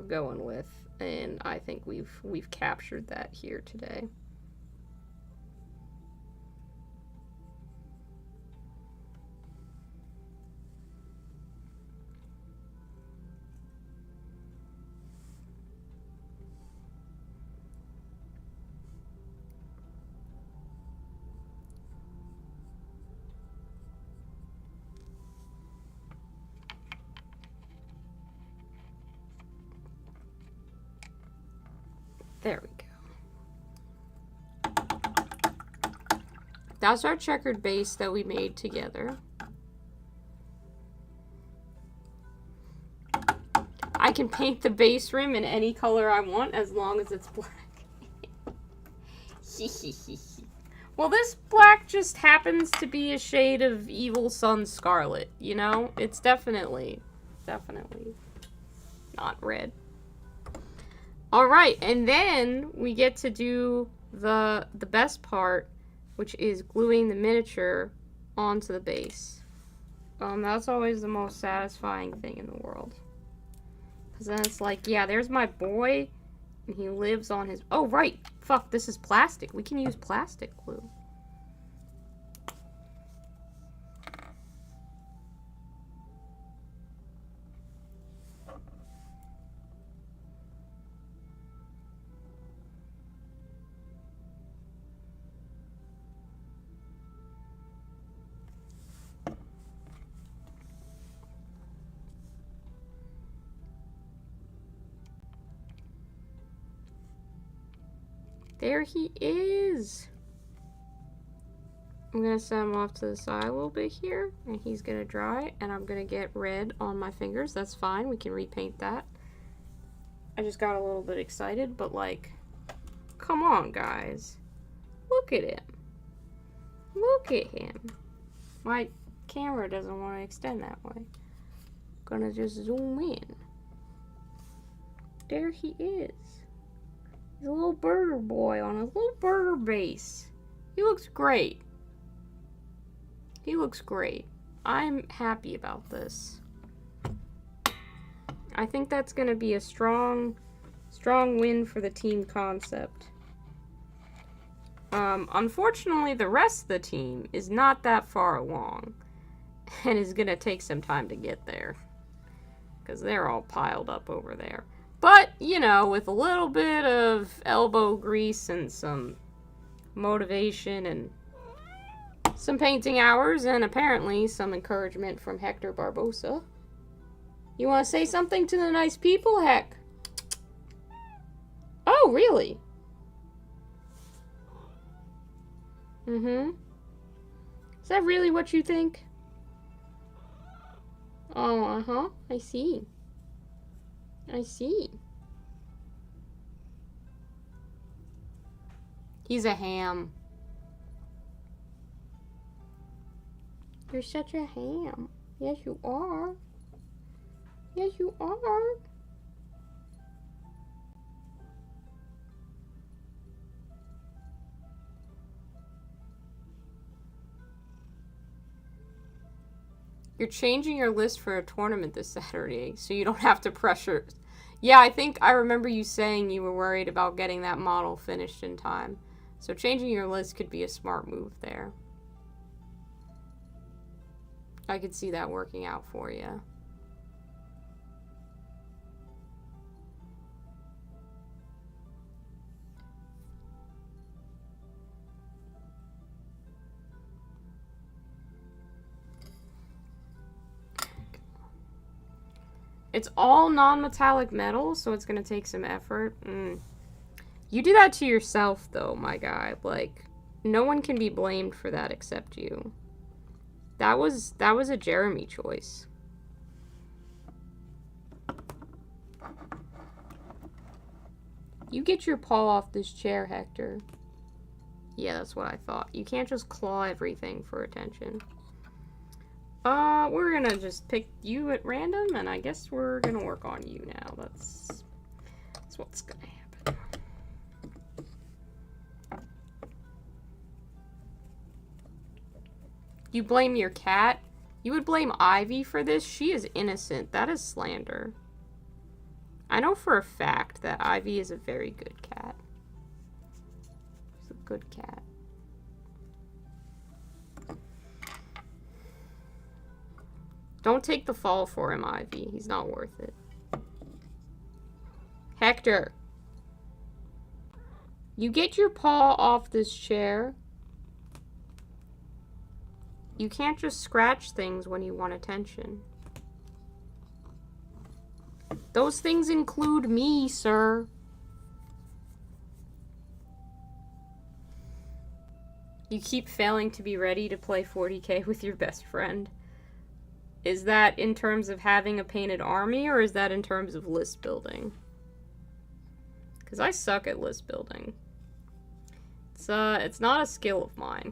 going with, and I think we've captured that here today. There we go. That's our checkered base that we made together. I can paint the base rim in any color I want as long as it's black. Well, this black just happens to be a shade of Evil Sun Scarlet, you know? It's definitely not red. Alright, and then we get to do the best part, which is gluing the miniature onto the base. That's always the most satisfying thing in the world. Because then it's like, yeah, there's my boy, and he lives on his... Oh, right! Fuck, this is plastic. We can use plastic glue. There he is. I'm gonna set him off to the side a little bit here, and he's gonna dry, and I'm gonna get red on my fingers. That's fine, we can repaint that. I just got a little bit excited, but like, come on, guys. Look at him. Look at him. My camera doesn't want to extend that way. Gonna just zoom in. There he is. He's a little burger boy on a little burger base. He looks great. He looks great. I'm happy about this. I think that's gonna be a strong win for the team concept. Unfortunately, the rest of the team is not that far along and is gonna take some time to get there because they're all piled up over there. But, you know, with a little bit of elbow grease and some motivation and some painting hours and apparently some encouragement from Hector Barbosa. You want to say something to the nice people, Heck? Oh, really? Mm-hmm. Is that really what you think? Oh, uh-huh. I see. I see. He's a ham. You're such a ham. Yes, you are. Yes, you are. You're changing your list for a tournament this Saturday, so you don't have to pressure. Yeah, I think I remember you saying you were worried about getting that model finished in time. So changing your list could be a smart move there. I could see that working out for you. It's all non-metallic metal, so it's going to take some effort. You do that to yourself, though, my guy. Like, no one can be blamed for that except you. That was a Jeremy choice. You get your paw off this chair, Hector. Yeah, that's what I thought. You can't just claw everything for attention. We're gonna just pick you at random, and I guess we're gonna work on you now. That's what's gonna happen. You blame your cat? You would blame Ivy for this? She is innocent. That is slander. I know for a fact that Ivy is a very good cat. She's a good cat. Don't take the fall for him, Ivy. He's not worth it. Hector. You get your paw off this chair. You can't just scratch things when you want attention. Those things include me, sir. You keep failing to be ready to play 40K with your best friend. Is that in terms of having a painted army, or is that in terms of list building? Because I suck at list building. It's not a skill of mine.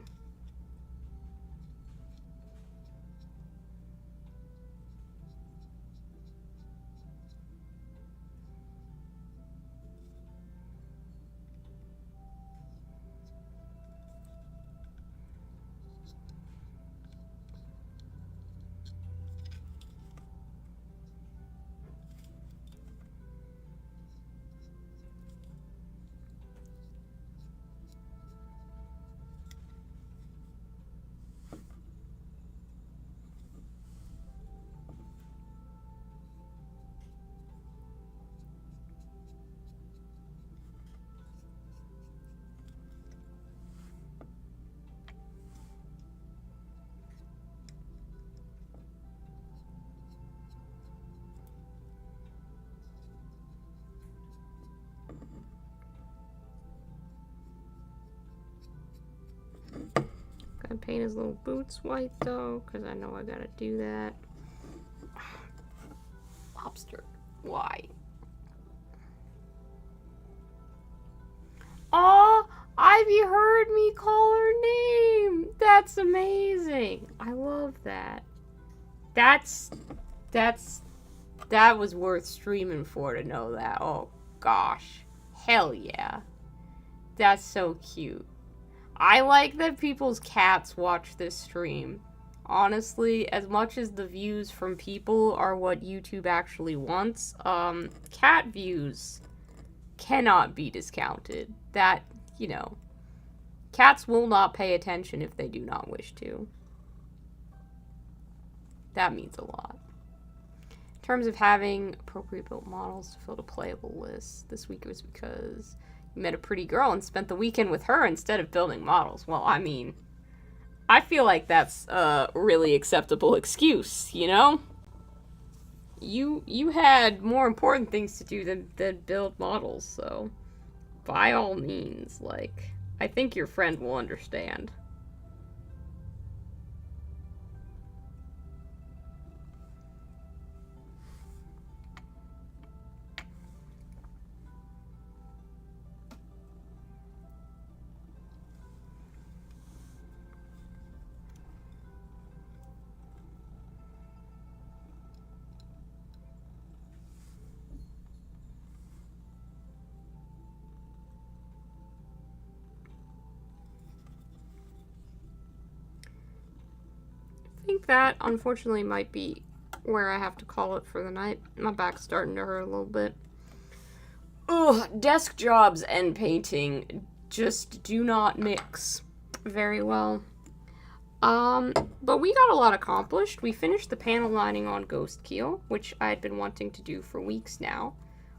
paint his little boots white, though, because I know I gotta do that. Lobster. Why? Aw, Ivy heard me call her name. That's amazing. I love that. That was worth streaming for, to know that. Oh, gosh. Hell yeah. That's so cute. I like that people's cats watch this stream. Honestly, as much as the views from people are what YouTube actually wants, cat views cannot be discounted. That, you know, cats will not pay attention if they do not wish to. That means a lot. In terms of having appropriate built models to fill a playable list, this week it was because you met a pretty girl and spent the weekend with her instead of building models. Well, I mean, I feel like that's a really acceptable excuse, you know? You had more important things to do than build models, so by all means, like, I think your friend will understand. I think that, unfortunately, might be where I have to call it for the night. My back's starting to hurt a little bit. Ugh, desk jobs and painting just do not mix very well. But we got a lot accomplished. We finished the panel lining on Ghost Keel, which I had been wanting to do for weeks now.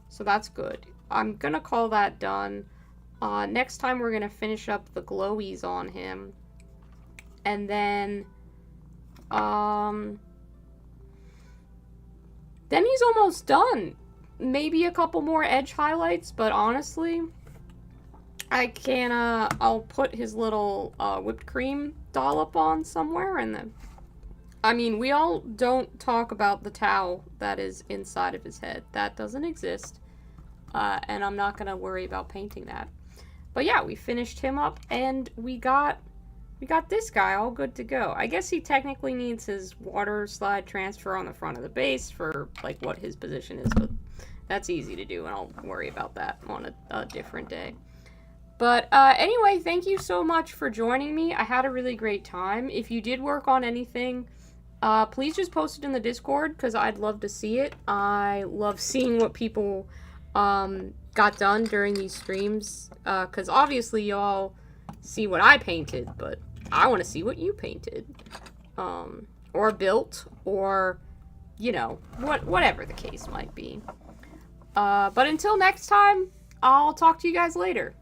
So that's good. I'm gonna call that done. Next time we're gonna finish up the glowies on him. And then he's almost done. Maybe a couple more edge highlights, but honestly, I can, I'll put his little, whipped cream dollop on somewhere, and then, I mean, we all don't talk about the towel that is inside of his head. That doesn't exist, and I'm not gonna worry about painting that. But yeah, we finished him up, and we got this guy all good to go. I guess he technically needs his water slide transfer on the front of the base for, like, what his position is, but that's easy to do, and I'll worry about that on a different day. But anyway, thank you so much for joining me. I had a really great time. If you did work on anything, please just post it in the Discord, because I'd love to see it. I love seeing what people got done during these streams, because obviously y'all see what I painted, but I want to see what you painted, or built, or, you know, whatever the case might be. But until next time, I'll talk to you guys later.